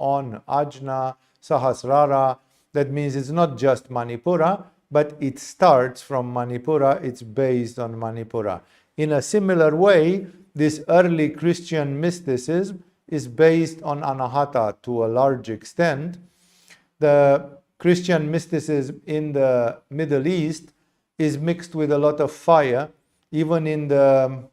on Ajna, Sahasrara. That means it's not just Manipura, but it starts from Manipura, it's based on Manipura. In a similar way, this early Christian mysticism is based on Anahata to a large extent. The Christian mysticism in the Middle East is mixed with a lot of fire. Even in the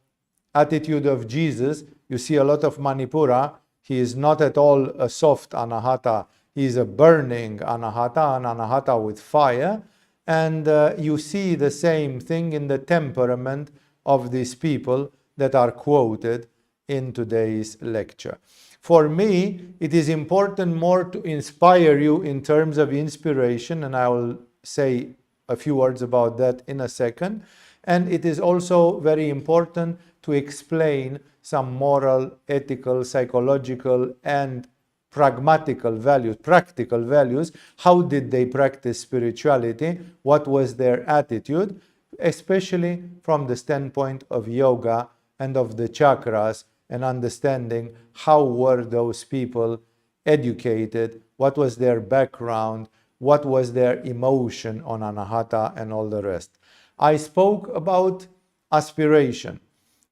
attitude of Jesus, you see a lot of Manipura. He is not at all a soft Anahata. He is a burning Anahata, an Anahata with fire. And you see the same thing in the temperament of these people that are quoted in today's lecture. For me, it is important more to inspire you in terms of inspiration, and I will say a few words about that in a second. And it is also very important to explain some moral, ethical, psychological, and pragmatical values, practical values. How did they practice spirituality? What was their attitude? Especially from the standpoint of yoga and of the chakras, and understanding how were those people educated, what was their background, what was their emotion on Anahata and all the rest. I spoke about aspiration.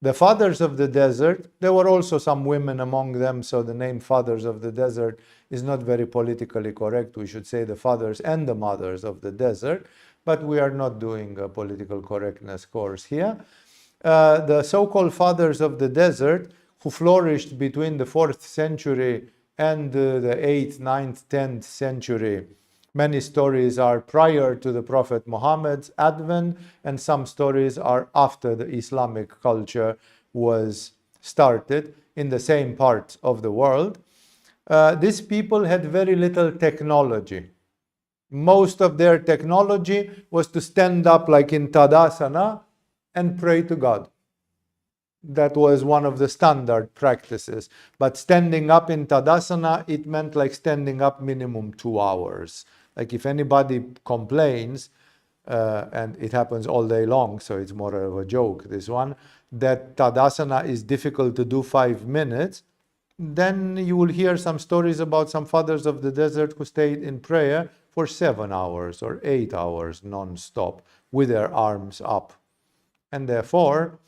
The fathers of the desert, there were also some women among them, so the name fathers of the desert is not very politically correct. We should say the fathers and the mothers of the desert, but we are not doing a political correctness course here. The so-called fathers of the desert, who flourished between the 4th century and the 8th, 9th, 10th century. Many stories are prior to the Prophet Muhammad's advent, and some stories are after the Islamic culture was started in the same parts of the world. These people had very little technology. Most of their technology was to stand up like in Tadasana and pray to God. That was one of the standard practices. But standing up in Tadasana, it meant like standing up minimum 2 hours. Like if anybody complains, and it happens all day long, so it's more of a joke, this one, that Tadasana is difficult to do 5 minutes, then you will hear some stories about some fathers of the desert who stayed in prayer for 7 hours or 8 hours non-stop with their arms up. And therefore,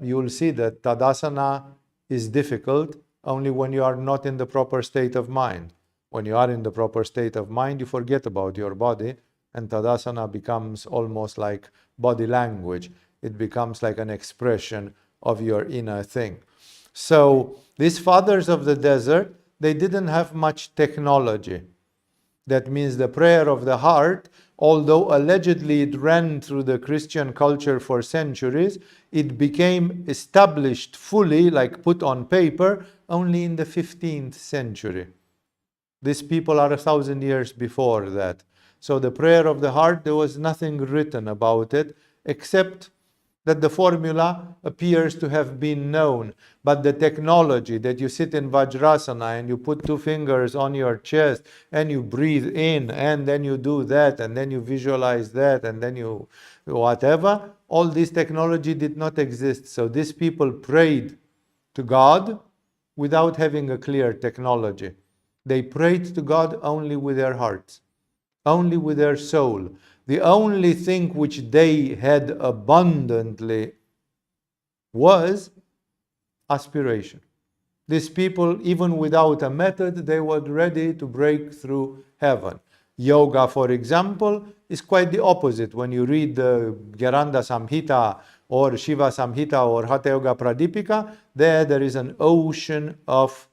you will see that Tadasana is difficult only when you are not in the proper state of mind. When you are in the proper state of mind, you forget about your body, and Tadasana becomes almost like body language. It becomes like an expression of your inner thing. So these fathers of the desert, they didn't have much technology. That means the prayer of the heart, although allegedly it ran through the Christian culture for centuries, it became established fully, like put on paper, only in the 15th century. These people are 1,000 years before that. So the prayer of the heart, there was nothing written about it, except that the formula appears to have been known. But the technology that you sit in Vajrasana and you put 2 fingers on your chest and you breathe in and then you do that and then you visualize that and then you whatever, all this technology did not exist. So these people prayed to God without having a clear technology. They prayed to God only with their hearts, only with their soul. The only thing which they had abundantly was aspiration. These people, even without a method, they were ready to break through heaven. Yoga, for example, is quite the opposite. When you read the Gheranda Samhita or Shiva Samhita or Hatha Yoga Pradipika, there is an ocean of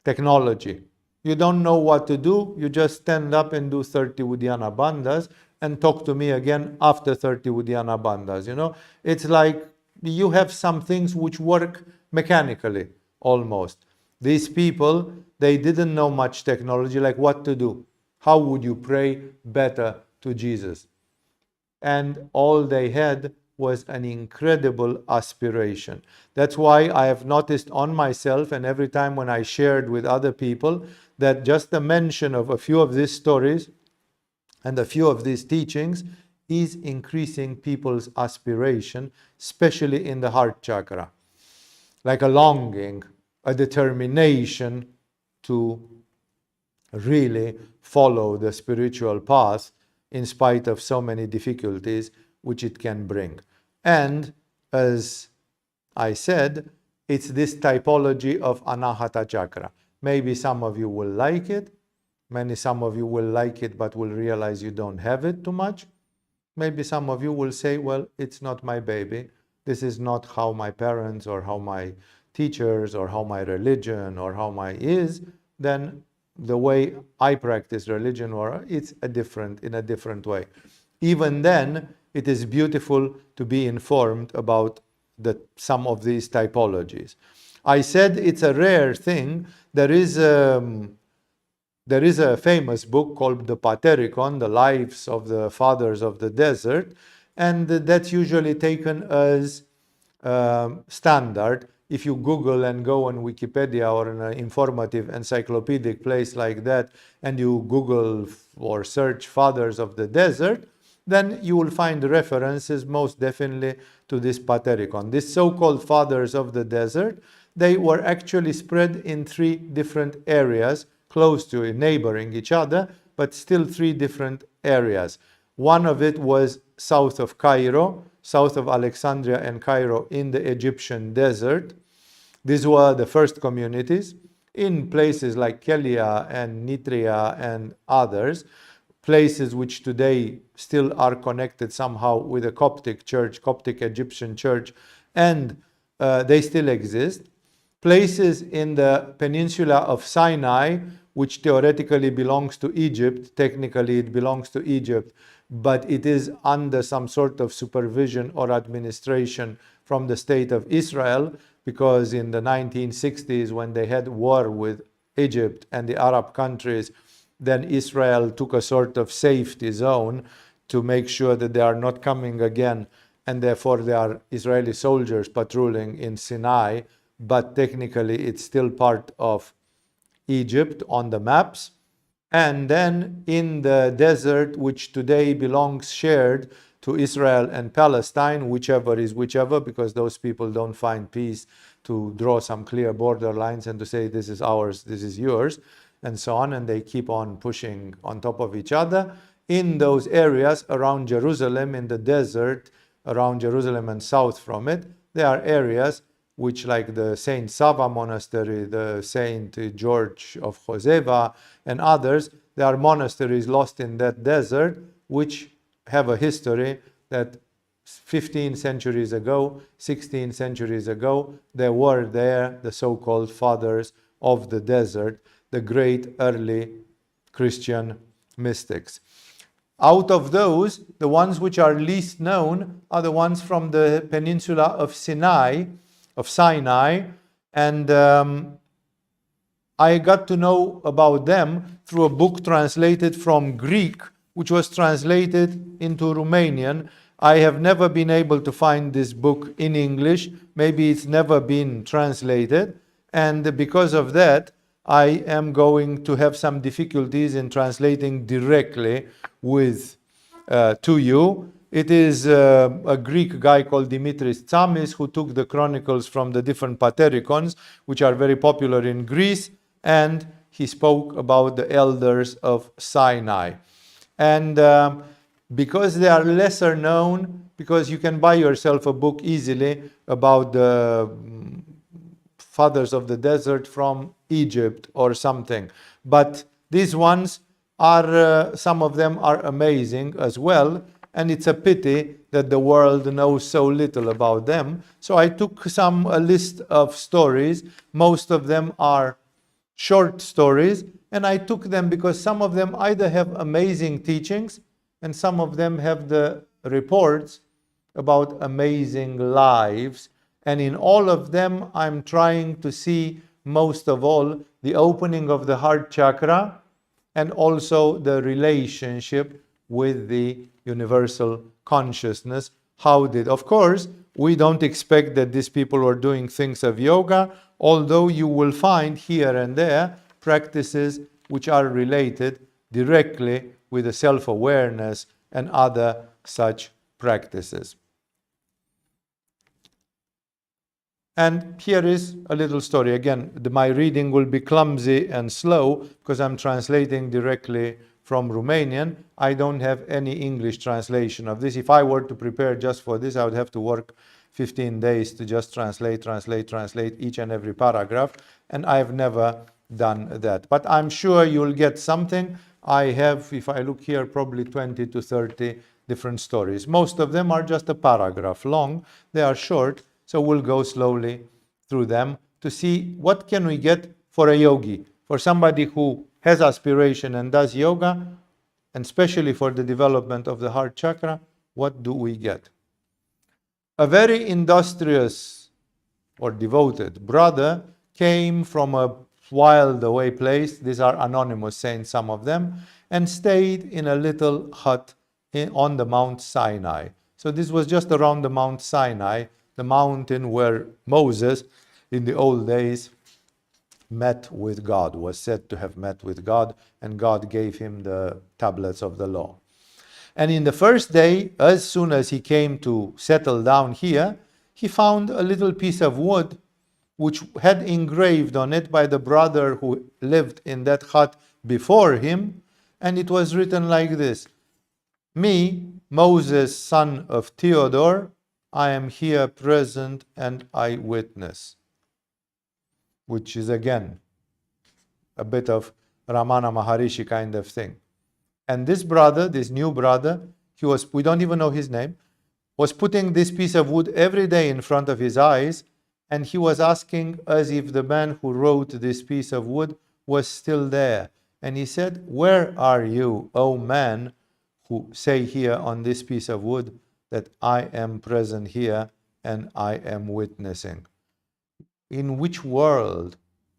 technology. You don't know what to do, you just stand up and do 30 Uddiyana Bandhas and talk to me again after 30 Uddiyana Bandhas. You know, it's like you have some things which work mechanically almost. These people, they didn't know much technology, like what to do. How would you pray better to Jesus? And all they had was an incredible aspiration. That's why I have noticed on myself, and every time when I shared with other people, that just the mention of a few of these stories and a few of these teachings is increasing people's aspiration, especially in the heart chakra. Like a longing, a determination to really follow the spiritual path in spite of so many difficulties which it can bring. And as I said, it's this typology of Anahata Chakra. Maybe some of you will like it. Some of you will like it but will realize you don't have it too much. Maybe some of you will say, well, it's not my baby. This is not how my parents or how my teachers or how my religion or how my is. Then the way I practice religion, or it's in a different way. Even then, it is beautiful to be informed about some of these typologies. I said it's a rare thing. There is a famous book called the Patericon, the Lives of the Fathers of the Desert, and that's usually taken as standard. If you Google and go on Wikipedia or in an informative encyclopedic place like that, and you Google or search Fathers of the Desert, then you will find references most definitely to this Patericon. These so-called Fathers of the Desert, they were actually spread in 3 different areas, close to neighboring each other, but still 3 different areas. One of it was south of Cairo, south of Alexandria and Cairo in the Egyptian desert. These were the first communities in places like Kelia and Nitria and others, places which today still are connected somehow with the Coptic church, Coptic Egyptian church, and they still exist. Places in the peninsula of Sinai, which theoretically belongs to Egypt, technically it belongs to Egypt, but it is under some sort of supervision or administration from the state of Israel, because in the 1960s, when they had war with Egypt and the Arab countries, then Israel took a sort of safety zone to make sure that they are not coming again, and therefore there are Israeli soldiers patrolling in Sinai, but technically it's still part of Egypt on the maps. And then in the desert, which today belongs shared to Israel and Palestine, whichever is whichever, because those people don't find peace to draw some clear border lines and to say this is ours, this is yours, and so on, and they keep on pushing on top of each other. In those areas around Jerusalem, in the desert, around Jerusalem and south from it, there are areas which, like the Saint Sava monastery, the Saint George of Joseva, and others, there are monasteries lost in that desert which have a history that 15 centuries ago, 16 centuries ago, there were there the so-called fathers of the desert, the great early Christian mystics. Out of those, the ones which are least known are the ones from the peninsula of Sinai, and I got to know about them through a book translated from Greek, which was translated into Romanian. I have never been able to find this book in English. Maybe it's never been translated, and because of that, I am going to have some difficulties in translating directly to you. It is a Greek guy called Dimitris Tsamis who took the chronicles from the different Patericons, which are very popular in Greece, and he spoke about the elders of Sinai. And because they are lesser known, because you can buy yourself a book easily about the fathers of the desert from Egypt or something. But these ones are, some of them are amazing as well, and it's a pity that the world knows so little about them. So I took a list of stories. Most of them are short stories, and I took them because some of them either have amazing teachings and some of them have the reports about amazing lives. And in all of them, I'm trying to see most of all the opening of the heart chakra and also the relationship with the universal consciousness. Of course, we don't expect that these people were doing things of yoga, although you will find here and there practices which are related directly with the self-awareness and other such practices. And here is a little story. Again, my reading will be clumsy and slow because I'm translating directly from Romanian. I don't have any English translation of this. If I were to prepare just for this, I would have to work 15 days to just translate each and every paragraph. And I've never done that. But I'm sure you'll get something. I have, if I look here, probably 20 to 30 different stories. Most of them are just a paragraph long. They are short. So we'll go slowly through them to see what can we get for a yogi, for somebody who has aspiration and does yoga, and especially for the development of the heart chakra, what do we get? A very industrious or devoted brother came from a wild away place, these are anonymous saints, some of them, and stayed in a little hut on the Mount Sinai. So this was just around the Mount Sinai, the mountain where Moses, in the old days, met with God, was said to have met with God, and God gave him the tablets of the law. And in the first day, as soon as he came to settle down here, he found a little piece of wood which had engraved on it by the brother who lived in that hut before him, and it was written like this: "Me, Moses, son of Theodore, I am here present and I witness," which is again a bit of Ramana Maharishi kind of thing. And this brother, this new brother, we don't even know his name, was putting this piece of wood every day in front of his eyes, and he was asking as if the man who wrote this piece of wood was still there. And he said, "Where are you, O man, who say here on this piece of wood that I am present here and I am witnessing? In which world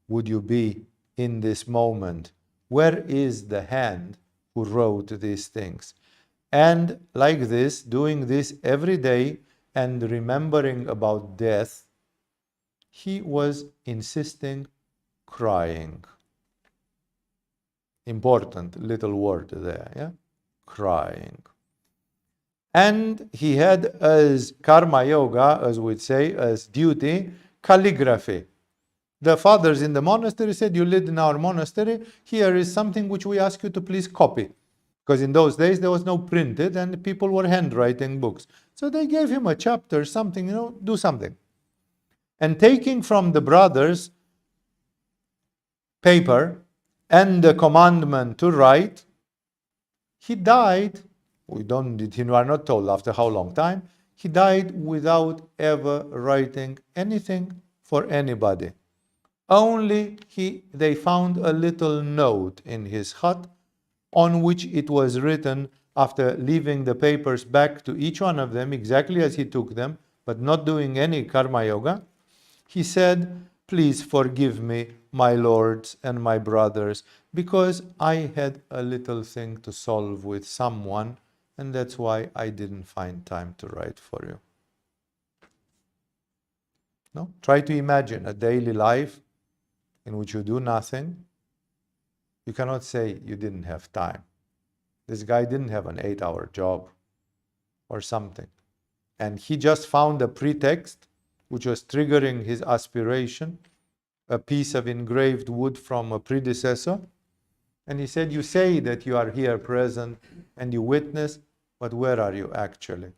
would you be in this moment? Where is the hand who wrote these things?" And like this, doing this every day and remembering about death, he was insisting, crying. Important little word there, yeah? Crying. And he had as karma yoga, as we'd say, as duty, calligraphy. The fathers in the monastery said, "You live in our monastery, here is something which we ask you to please copy." Because in those days there was no printed and people were handwriting books. So they gave him a chapter, something, do something. And taking from the brothers paper and the commandment to write, he died. We are not told after how long time. He died without ever writing anything for anybody. Only they found a little note in his hut on which it was written, after leaving the papers back to each one of them exactly as he took them, but not doing any karma yoga. He said, "Please forgive me, my lords and my brothers, because I had a little thing to solve with someone, and that's why I didn't find time to write for you." No? Try to imagine a daily life in which you do nothing. You cannot say you didn't have time. This guy didn't have an 8-hour job or something. And he just found a pretext which was triggering his aspiration, a piece of engraved wood from a predecessor. And he said, "You say that you are here present and you witness, but where are you actually?"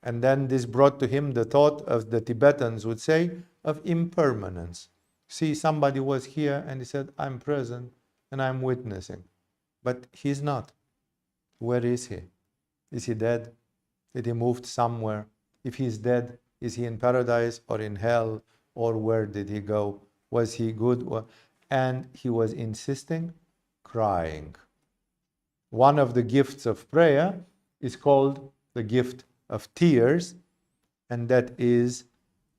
And then this brought to him the thought of the Tibetans would say of impermanence. See, somebody was here and he said, "I'm present and I'm witnessing." But he's not. Where is he? Is he dead? Did he move somewhere? If he's dead, is he in paradise or in hell? Or where did he go? Was he good? And he was insisting, crying. One of the gifts of prayer is called the gift of tears, and that is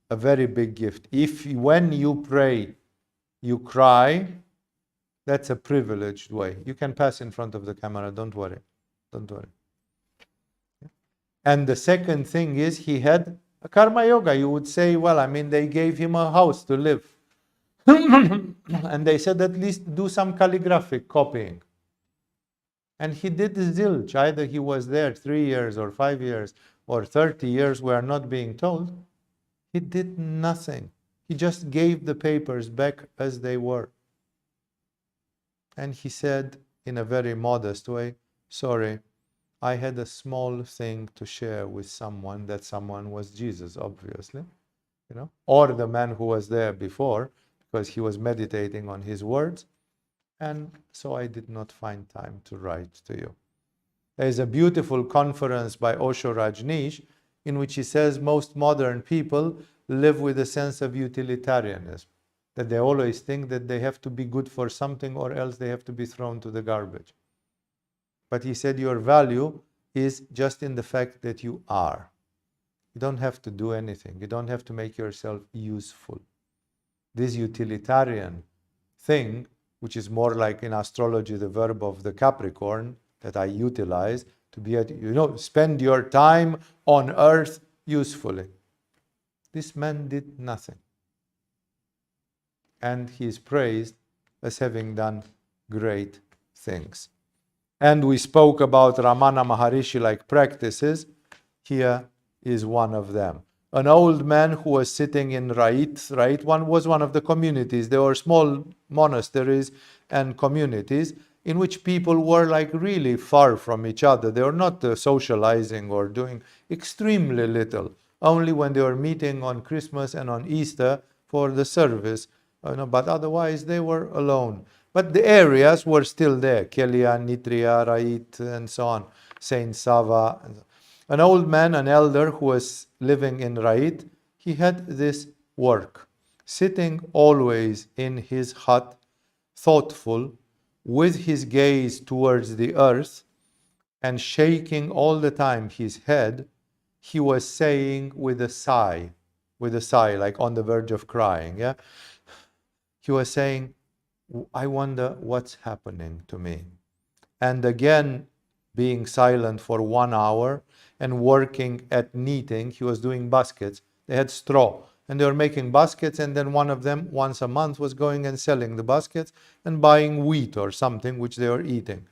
a very big gift. If when you pray, you cry, that's a privileged way. You can pass in front of the camera, don't worry. Don't worry. And the second thing is he had a karma yoga. You would say, well, I mean, they gave him a house to live. And they said, at least do some calligraphic copying. And he did zilch. Either he was there 3 years or 5 years or 30 years, we are not being told. He did nothing. He just gave the papers back as they were. And he said in a very modest way, sorry, I had a small thing to share with someone. That someone was Jesus, obviously, or the man who was there before, because he was meditating on his words. And so I did not find time to write to you. There is a beautiful conference by Osho Rajneesh in which he says most modern people live with a sense of utilitarianism, that they always think that they have to be good for something or else they have to be thrown to the garbage. But he said your value is just in the fact that you are. You don't have to do anything. You don't have to make yourself useful. This utilitarian thing, which is more like in astrology the verb of the Capricorn that I utilize, to be spend your time on earth usefully. This man did nothing. And he is praised as having done great things. And we spoke about Ramana Maharishi-like practices. Here is one of them. An old man who was sitting in Rait was one of the communities. There were small monasteries and communities in which people were like really far from each other. They were not socializing or doing extremely little. Only when they were meeting on Christmas and on Easter for the service. But otherwise they were alone. But the areas were still there. Kelia, Nitria, Rait, and so on. Saint Sava. An old man, an elder who was living in Rait, he had this work. Sitting always in his hut, thoughtful, with his gaze towards the earth, and shaking all the time his head, he was saying with a sigh, like on the verge of crying, yeah? He was saying, I wonder what's happening to me. And again, being silent for 1 hour and working at knitting, he was doing baskets. They had straw and they were making baskets, and then one of them once a month was going and selling the baskets and buying wheat or something which they were eating.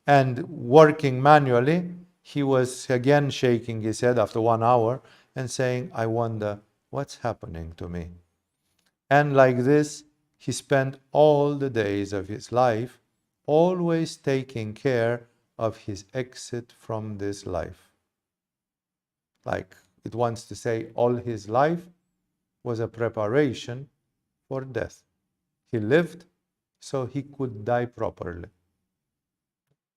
And working manually, he was again shaking his head after 1 hour and saying, I wonder what's happening to me. And like this, he spent all the days of his life always taking care of his exit from this life. Like it wants to say, all his life was a preparation for death. He lived so he could die properly.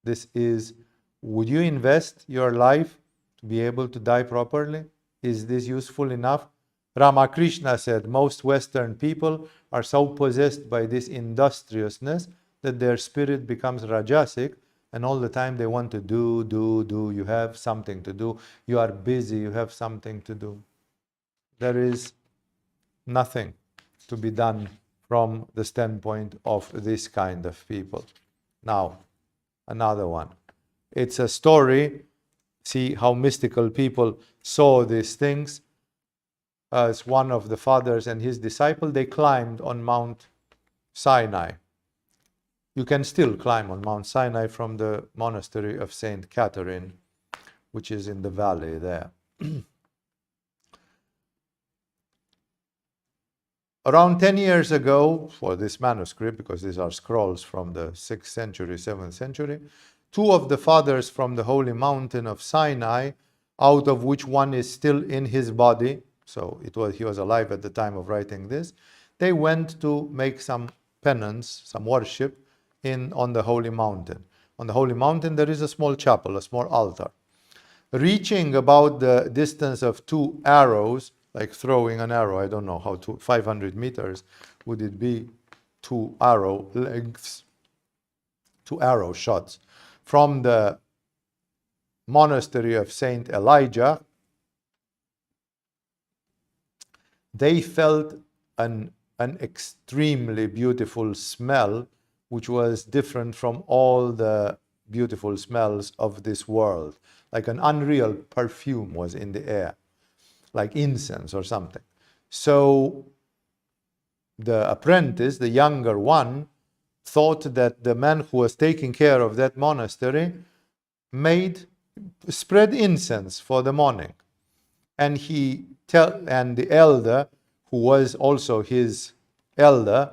This is, would you invest your life to be able to die properly? Is this useful enough? Ramakrishna said most Western people are so possessed by this industriousness that their spirit becomes rajasic, and all the time they want to do. You have something to do. You are busy. You have something to do. There is nothing to be done from the standpoint of this kind of people. Now, another one. It's a story. See how mystical people saw these things. As one of the fathers and his disciple, they climbed on Mount Sinai. You can still climb on Mount Sinai from the monastery of Saint Catherine, which is in the valley there. Around 10 years ago, for this manuscript, because these are scrolls from the 6th century, 7th century, 2 of the fathers from the holy mountain of Sinai, out of which one is still in his body, so he was alive at the time of writing this, they went to make some penance, some worship on the holy mountain. On the holy mountain there is a small chapel, a small altar. Reaching about the distance of 2 arrows, like throwing an arrow, I don't know how 500 meters would it be, 2 arrow lengths, 2 arrow shots from the monastery of Saint Elijah, they felt an extremely beautiful smell, which was different from all the beautiful smells of this world. Like an unreal perfume was in the air, like incense or something. So the apprentice, the younger one, thought that the man who was taking care of that monastery spread incense for the morning. And the elder who was also his elder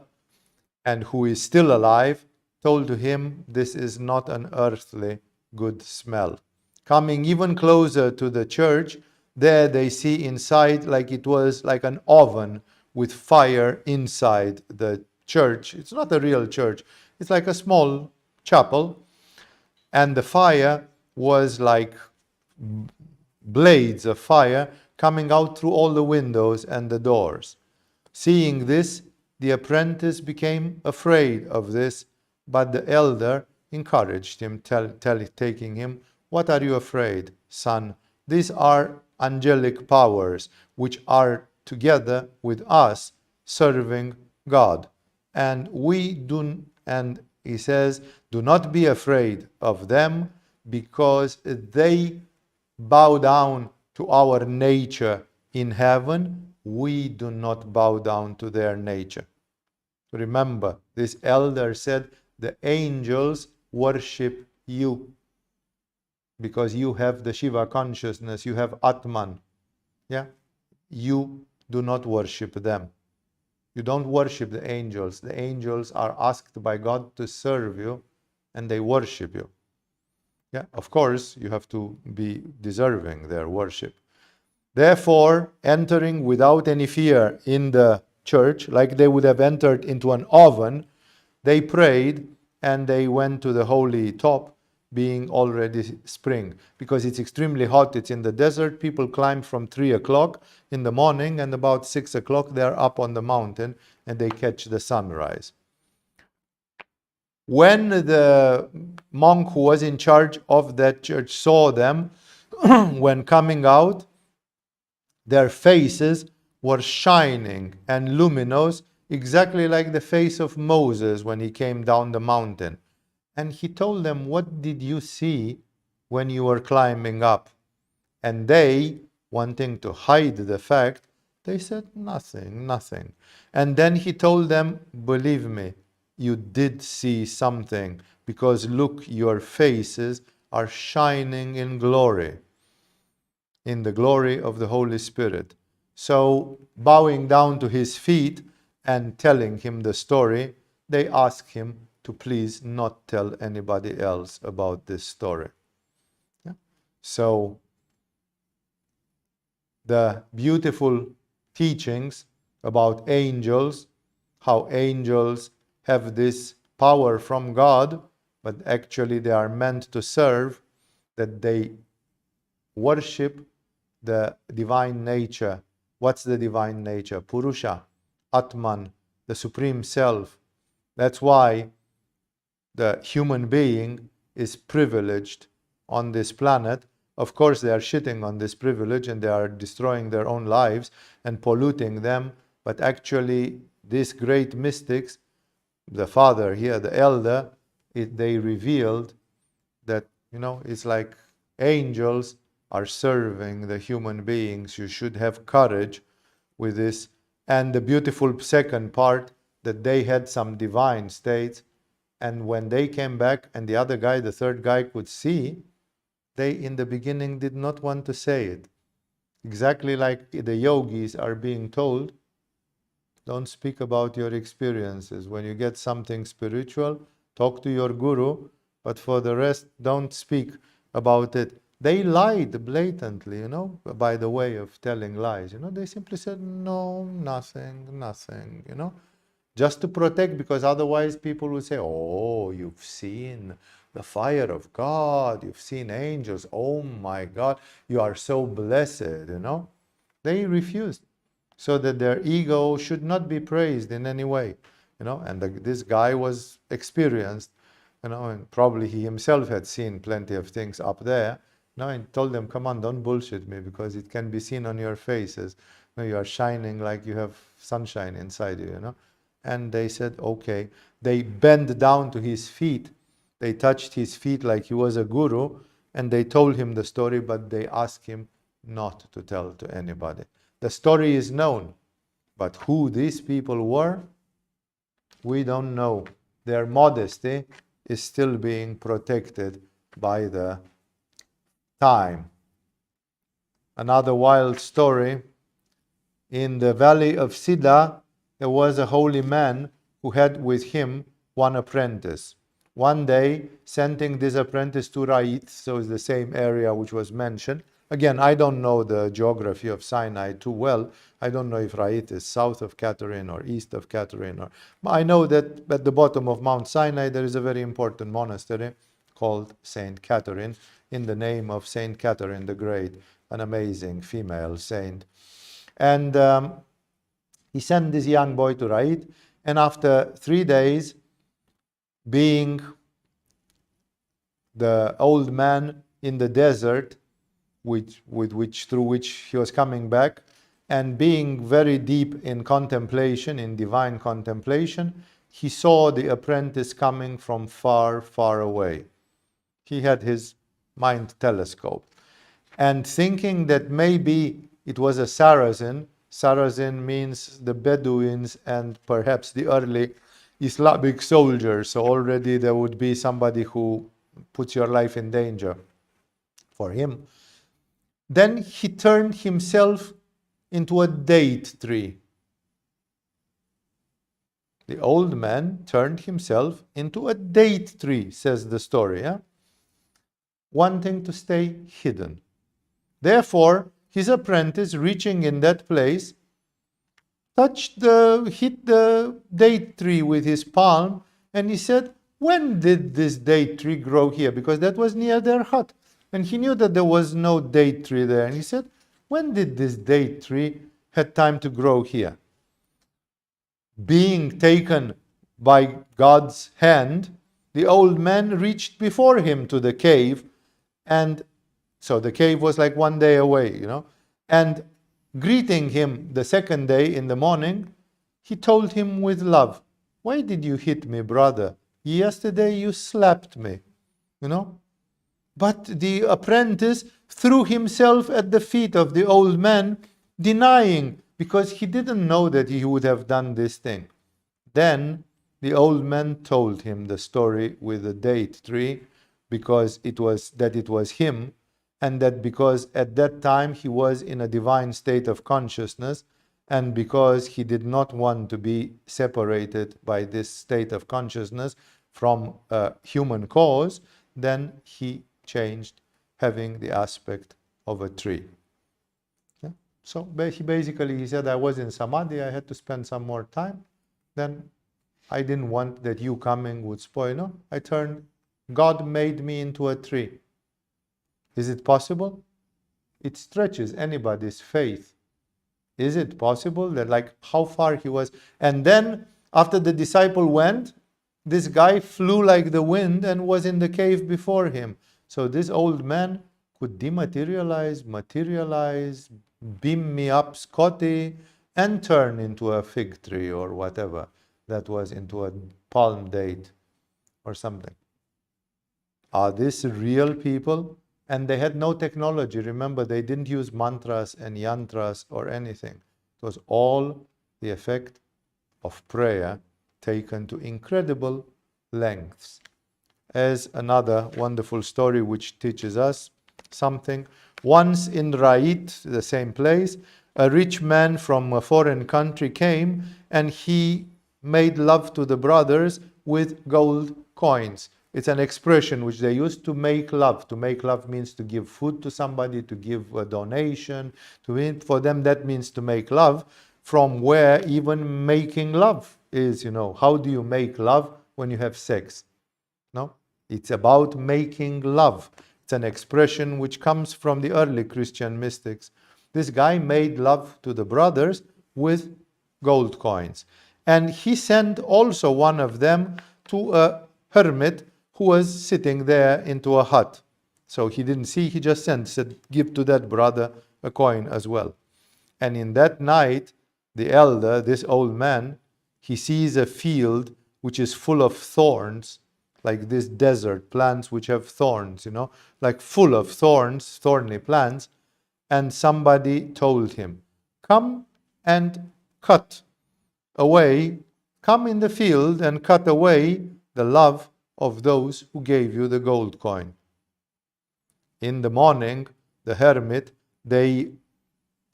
and who is still alive, told to him, "This is not an earthly good smell." Coming even closer to the church, there they see inside like it was like an oven with fire inside the church. It's not a real church. It's like a small chapel. And the fire was like blades of fire coming out through all the windows and the doors. Seeing this, the apprentice became afraid of this, but the elder encouraged him, taking him, "What are you afraid, son? These are angelic powers which are together with us serving God. And he says, do not be afraid of them, because they bow down to our nature in heaven. We do not bow down to their nature." Remember, this elder said, the angels worship you because you have the Shiva consciousness, you have Atman. Yeah? You do not worship them. You don't worship the angels. The angels are asked by God to serve you, and they worship you. Yeah, of course, you have to be deserving their worship. Therefore, entering without any fear in the church, like they would have entered into an oven, they prayed and they went to the holy top, being already spring. Because it's extremely hot, it's in the desert, people climb from 3 o'clock in the morning, and about 6 o'clock they're up on the mountain and they catch the sunrise. When the monk who was in charge of that church saw them, when coming out, their faces were shining and luminous, exactly like the face of Moses when he came down the mountain. And he told them, "What did you see when you were climbing up?" And they, wanting to hide the fact, they said, "Nothing, nothing." And then he told them, "Believe me, you did see something, because look, your faces are shining in glory, in the glory of the Holy Spirit." So, bowing down to his feet and telling him the story, they asked him to please not tell anybody else about this story. Yeah? So, the beautiful teachings about angels, how angels have this power from God, but actually they are meant to serve, that they worship the divine nature. What's the divine nature? Purusha, Atman, the Supreme Self. That's why the human being is privileged on this planet. Of course, they are shitting on this privilege and they are destroying their own lives and polluting them. But actually, these great mystics, the father here, the elder, they revealed that, it's like angels are serving the human beings. You should have courage with this. And the beautiful second part, that they had some divine states. And when they came back and the other guy, the third guy, could see, they in the beginning did not want to say it. Exactly like the yogis are being told, don't speak about your experiences. When you get something spiritual, talk to your guru, but for the rest, don't speak about it. They lied blatantly, by the way of telling lies. They simply said, no, nothing, just to protect, because otherwise people will say, oh, you've seen the fire of God, you've seen angels, oh my God, you are so blessed, They refused, so that their ego should not be praised in any way, and this guy was experienced, and probably he himself had seen plenty of things up there, and told them, come on, don't bullshit me, because it can be seen on your faces. You are shining like you have sunshine inside you, And they said, okay. They bent down to his feet. They touched his feet like he was a guru, and they told him the story, but they asked him not to tell to anybody. The story is known, but who these people were, we don't know. Their modesty is still being protected by the time. Another wild story in the valley of Sida, there was a holy man who had with him one apprentice. One day, sending this apprentice to Rait, so it's the same area which was mentioned. Again, I don't know the geography of Sinai too well. I don't know if Rait is south of Catherine or east of Catherine. I know that at the bottom of Mount Sinai there is a very important monastery called Saint Catherine, in the name of Saint Catherine the Great, an amazing female saint. And he sent this young boy to Rait, and after 3 days, being the old man in the desert, through which he was coming back, and being very deep in contemplation, in divine contemplation, he saw the apprentice coming from far, far away. He had his mind telescope. And thinking that maybe it was a Saracen, Saracen means the Bedouins and perhaps the early Islamic soldiers, so already there would be somebody who puts your life in danger for him. Then he turned himself into a date tree. The old man turned himself into a date tree, says the story, wanting to stay hidden. Therefore, his apprentice, reaching in that place, hit the date tree with his palm, and he said, "When did this date tree grow here?" Because that was near their hut. And he knew that there was no date tree there. And he said, "When did this date tree have time to grow here?" Being taken by God's hand, the old man reached before him to the cave, and so the cave was like 1 day away, and greeting him the second day in the morning, he told him with love, "Why did you hit me, brother? Yesterday you slapped me." But the apprentice threw himself at the feet of the old man, denying, because he didn't know that he would have done this thing. Then the old man told him the story with the date tree, because it was him, and that because at that time he was in a divine state of consciousness, and because he did not want to be separated by this state of consciousness from a human cause, then he changed, having the aspect of a tree. So he said, "I was in Samadhi, I had to spend some more time. Then I didn't want that you coming would spoil. God made me into a tree." Is it possible? It stretches anybody's faith. Is it possible that, how far he was? And then, after the disciple went, this guy flew like the wind and was in the cave before him. So this old man could dematerialize, materialize, beam me up, Scotty, and turn into a fig tree or whatever that was, into a palm date or something. Are these real people? And they had no technology. Remember, they didn't use mantras and yantras or anything. It was all the effect of prayer taken to incredible lengths. As another wonderful story which teaches us something. Once in Rait, the same place, a rich man from a foreign country came, and he made love to the brothers with gold coins. It's an expression which they use to make love. To make love means to give food to somebody, to give a donation. For them, that means to make love, from where even making love is, How do you make love when you have sex? No? It's about making love. It's an expression which comes from the early Christian mystics. This guy made love to the brothers with gold coins. And he sent also one of them to a hermit who was sitting there into a hut. So he didn't see, he just said, "Give to that brother a coin as well." And in that night, the elder, this old man, he sees a field which is full of thorns, like this desert, plants which have thorns, like full of thorns, thorny plants. And somebody told him, "Come and cut away, come in the field and cut away the love of those who gave you the gold coin." In the morning, the hermit,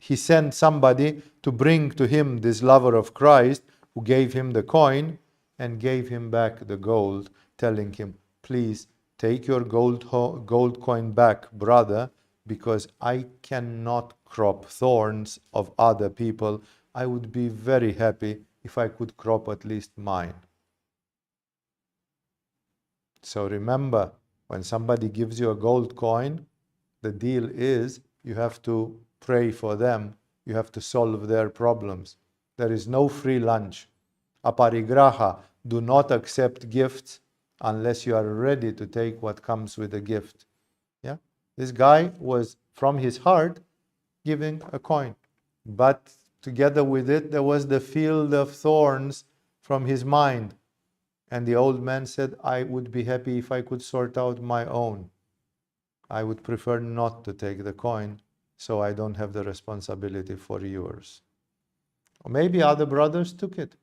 he sent somebody to bring to him this lover of Christ, who gave him the coin and gave him back the gold, telling him, please take your gold coin back, brother, because I cannot crop thorns of other people. I would be very happy if I could crop at least mine. So remember, when somebody gives you a gold coin, the deal is you have to pray for them. You have to solve their problems. There is no free lunch. Aparigraha, do not accept gifts unless you are ready to take what comes with a gift. Yeah? This guy was, from his heart, giving a coin. But together with it, there was the field of thorns from his mind. And the old man said, I would be happy if I could sort out my own. I would prefer not to take the coin, so I don't have the responsibility for yours. Or maybe other brothers took it.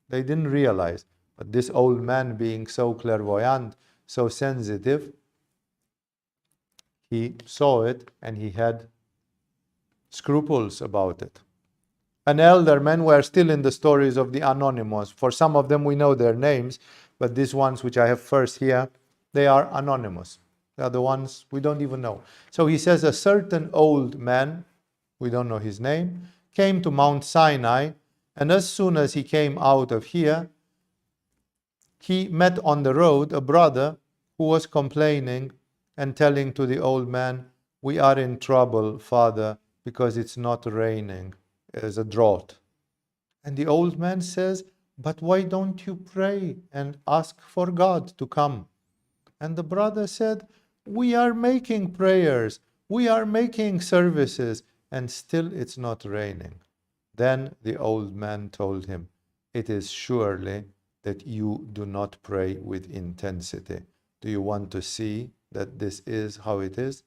They didn't realize. But this old man, being so clairvoyant, so sensitive, he saw it and he had scruples about it. An elder man, we are still in the stories of the anonymous. For some of them we know their names, but these ones which I have first here, they are anonymous. They are the ones we don't even know. So he says, a certain old man, we don't know his name, came to Mount Sinai, and as soon as he came out of here, he met on the road a brother who was complaining and telling to the old man, we are in trouble, Father, because it's not raining. There's a drought. And the old man says, but why don't you pray and ask for God to come? And the brother said, we are making prayers, we are making services, and still it's not raining. Then the old man told him, it is surely that you do not pray with intensity. Do you want to see that this is how it is?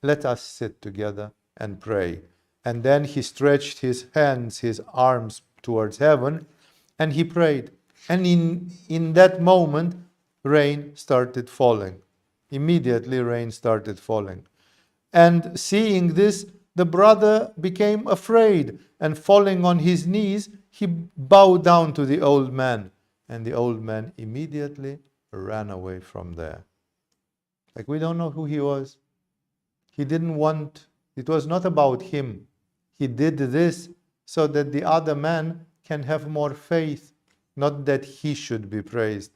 Let us sit together and pray. And then he stretched his hands, his arms towards heaven, and he prayed. And in that moment, rain started falling. Immediately, rain started falling. And seeing this, the brother became afraid, and falling on his knees, he bowed down to the old man. And the old man immediately ran away from there. Like, we don't know who he was. He didn't want, it was not about him. He did this so that the other man can have more faith, not that he should be praised.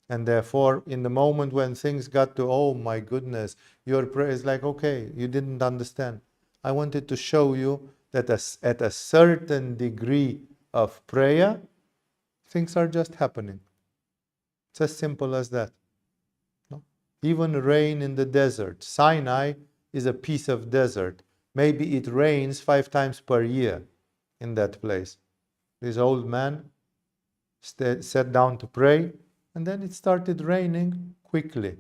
And therefore, in the moment when things got to, oh my goodness, your prayer is like, okay, you didn't understand. I wanted to show you that at a certain degree of prayer, things are just happening. It's as simple as that. No? Even rain in the desert. Sinai is a piece of desert. Maybe it rains 5 times per year in that place. This old man sat down to pray, and then it started raining quickly.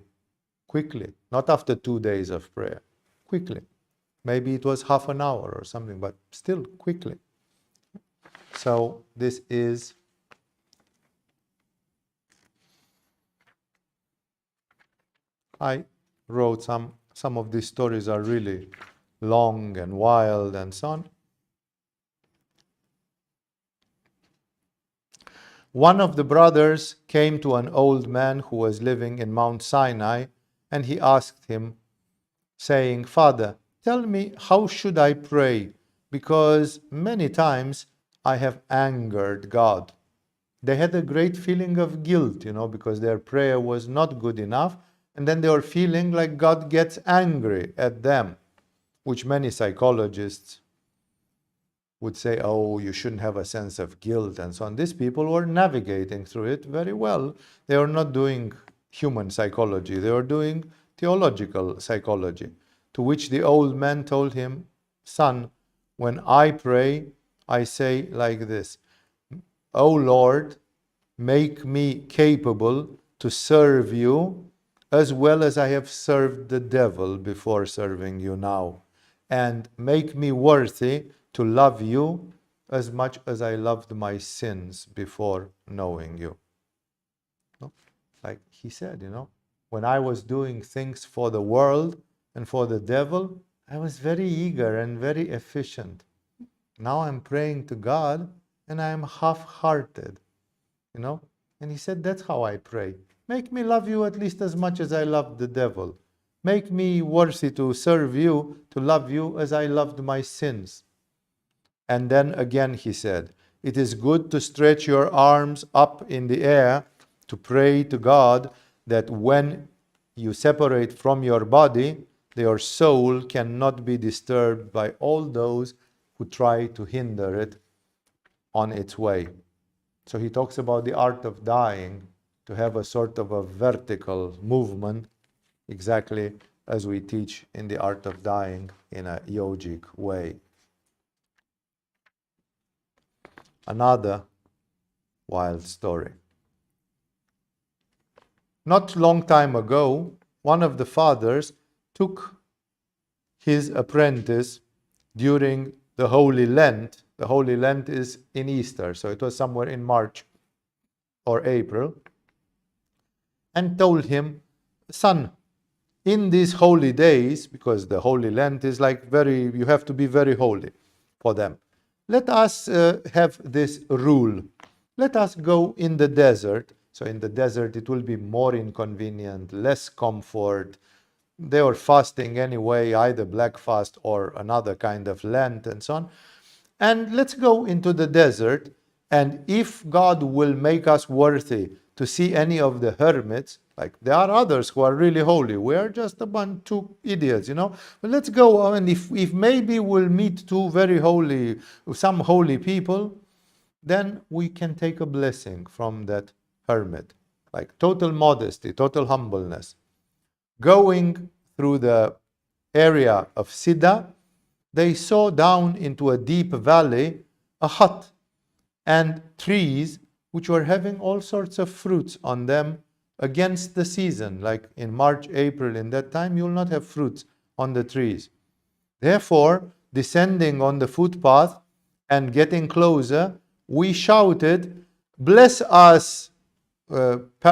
Quickly. Not after 2 days of prayer. Quickly. Maybe it was half an hour or something, but still quickly. So this is I wrote some of these stories are really long and wild and so on. One of the brothers came to an old man who was living in Mount Sinai, and he asked him, saying, Father, tell me, how should I pray? Because many times I have angered God. They had a great feeling of guilt, because their prayer was not good enough. And then they were feeling like God gets angry at them, which many psychologists would say, oh, you shouldn't have a sense of guilt and so on. These people were navigating through it very well. They were not doing human psychology. They were doing theological psychology, to which the old man told him, son, when I pray, I say like this, O Lord, make me capable to serve you as well as I have served the devil before serving you now. And make me worthy to love you as much as I loved my sins before knowing you. Like he said, when I was doing things for the world and for the devil, I was very eager and very efficient. Now I'm praying to God and I'm half-hearted, you know? And he said, that's how I pray. Make me love you at least as much as I love the devil. Make me worthy to serve you, to love you as I loved my sins. And then again he said, it is good to stretch your arms up in the air to pray to God that when you separate from your body, your soul cannot be disturbed by all those who try to hinder it on its way. So he talks about the art of dying, to have a sort of a vertical movement, exactly as we teach in the art of dying in a yogic way. Another wild story. Not long time ago, one of the fathers took his apprentice during the Holy Lent. The Holy Lent is in Easter, so it was somewhere in March or April, and told him, son, in these holy days, because the Holy Lent is like you have to be very holy for them. Let us have this rule. Let us go in the desert. So in the desert it will be more inconvenient, less comfort. They were fasting anyway, either black fast or another kind of Lent and so on. And let's go into the desert, and if God will make us worthy to see any of the hermits, like there are others who are really holy, we are just a bunch of idiots, you know. But let's go, and if maybe we'll meet some holy people, then we can take a blessing from that hermit, like total modesty, total humbleness. Going through the area of Siddha, they saw down into a deep valley a hut and trees which were having all sorts of fruits on them against the season. Like in March, April, in that time, you will not have fruits on the trees. Therefore, descending on the footpath and getting closer, we shouted, bless us,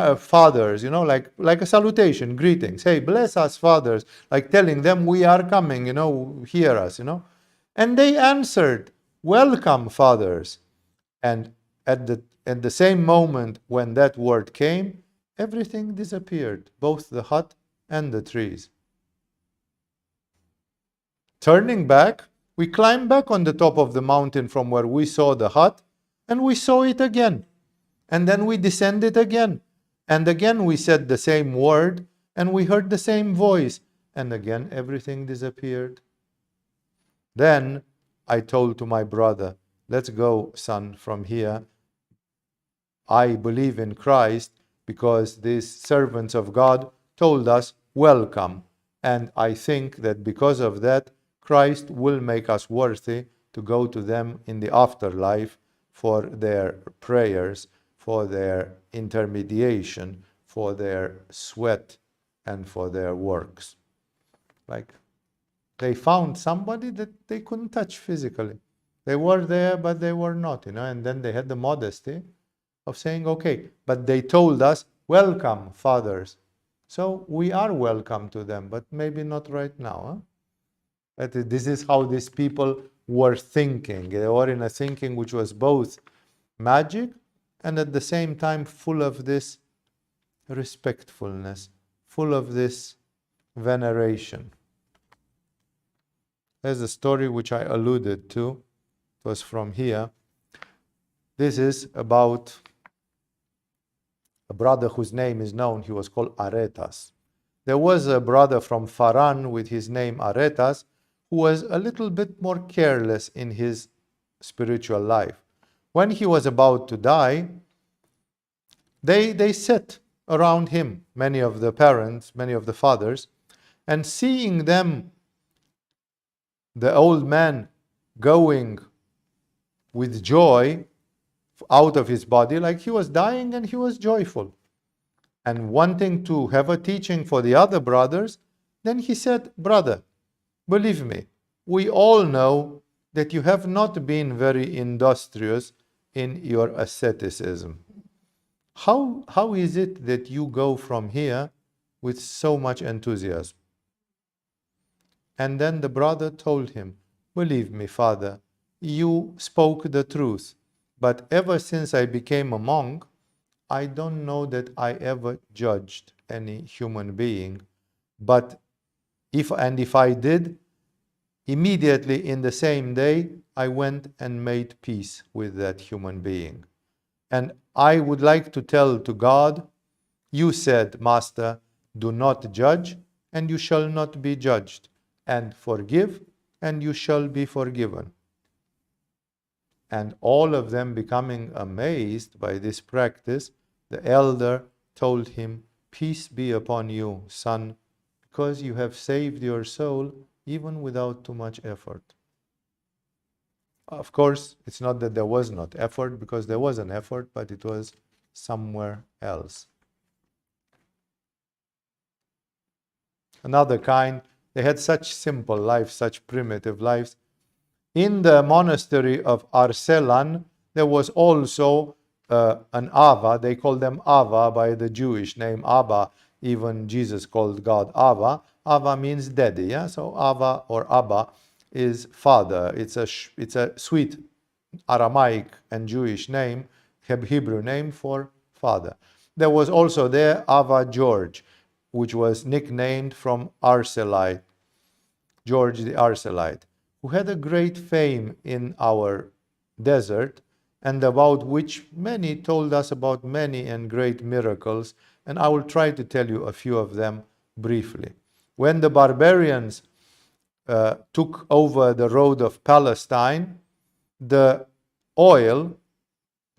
fathers, you know, like a salutation, greetings. Hey, bless us, fathers, like telling them we are coming, you know, hear us, you know. And they answered, welcome, fathers. And at the same moment when that word came, everything disappeared, both the hut and the trees. Turning back, we climbed back on the top of the mountain from where we saw the hut, and we saw it again. And then we descended again. And again we said the same word, and we heard the same voice. And again everything disappeared. Then I told to my brother, let's go, son, from here. I believe in Christ because these servants of God told us, welcome. And I think that because of that, Christ will make us worthy to go to them in the afterlife for their prayers, for their intermediation, for their sweat, and for their works. Like, they found somebody that they couldn't touch physically. They were there, but they were not, you know, and then they had the modesty of saying, okay, but they told us, welcome, fathers. So we are welcome to them, but maybe not right now. This is how these people were thinking. They were in a thinking which was both magic and at the same time full of this respectfulness, full of this veneration. There's a story which I alluded to. It was from here. This is about a brother whose name is known. He was called Aretas. There was a brother from Faran with his name Aretas who was a little bit more careless in his spiritual life. When he was about to die, they sat around him, many of the parents, many of the fathers, and seeing them, the old man going with joy out of his body, like he was dying and he was joyful, and wanting to have a teaching for the other brothers, then he said, brother, believe me, we all know that you have not been very industrious in your asceticism. How is it that you go from here with so much enthusiasm? And then the brother told him, "Believe me, father, you spoke the truth, but ever since I became a monk, I don't know that I ever judged any human being. But if I did, immediately in the same day, I went and made peace with that human being. And I would like to tell to God, you said, Master, do not judge, and you shall not be judged, and forgive, and you shall be forgiven." And all of them becoming amazed by this practice, the elder told him, "Peace be upon you, son, because you have saved your soul even without too much effort." Of course, it's not that there was not effort, because there was an effort, but it was somewhere else. Another kind, they had such simple lives, such primitive lives. In the monastery of Arselan, there was also an Ava. They called them Ava by the Jewish name Abba. Even Jesus called God Ava. Ava means daddy, yeah? So Ava or Abba is father. It's a sweet Aramaic and Jewish name, Hebrew name for father. There was also there Ava George, which was nicknamed from Arcelite, George the Arcelite, who had a great fame in our desert, and about which many told us about many and great miracles, and I will try to tell you a few of them briefly. When the barbarians took over the road of Palestine, the oil,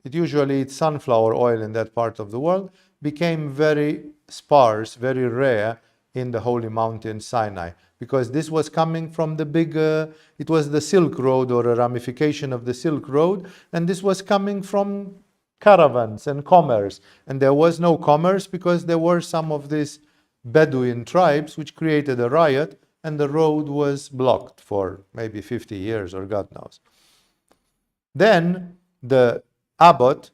it's sunflower oil in that part of the world, became very sparse, very rare in the holy mountain Sinai, because this was coming from the it was the Silk Road, or a ramification of the Silk Road, and this was coming from caravans and commerce. And there was no commerce because there were some of these Bedouin tribes which created a riot, and the road was blocked for maybe 50 years or God knows. Then the abbot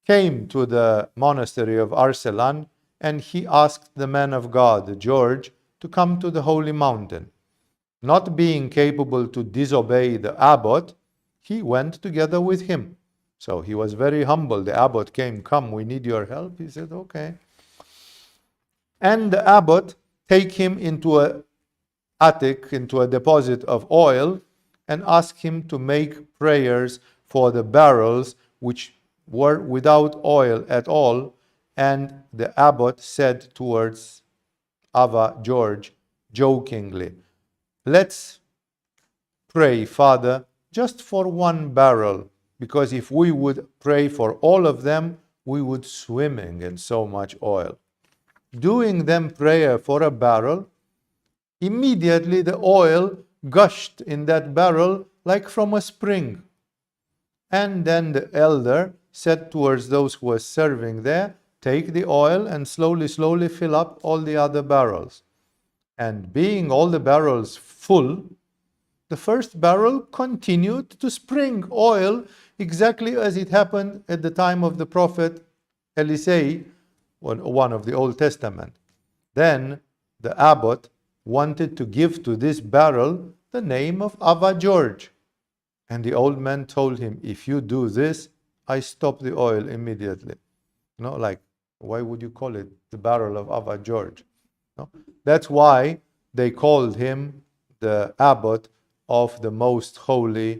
came to the monastery of Arselan, and he asked the man of God, George, to come to the holy mountain. Not being capable to disobey the abbot, he went together with him. So he was very humble. The abbot came, "Come, we need your help." He said, "Okay." And the abbot take him into an attic, into a deposit of oil, and ask him to make prayers for the barrels which were without oil at all. And the abbot said towards Ava George, jokingly, "Let's pray, Father, just for one barrel, because if we would pray for all of them, we would swimming in so much oil." Doing them prayer for a barrel, immediately the oil gushed in that barrel like from a spring. And then the elder said towards those who were serving there, "Take the oil and slowly, slowly fill up all the other barrels." And being all the barrels full, the first barrel continued to spring oil exactly as it happened at the time of the prophet Elisei, one of the Old Testament. Then the abbot wanted to give to this barrel the name of Ava George. And the old man told him, "If you do this, I stop the oil immediately." Like, why would you call it the barrel of Ava George? No? That's why they called him the abbot of the most holy,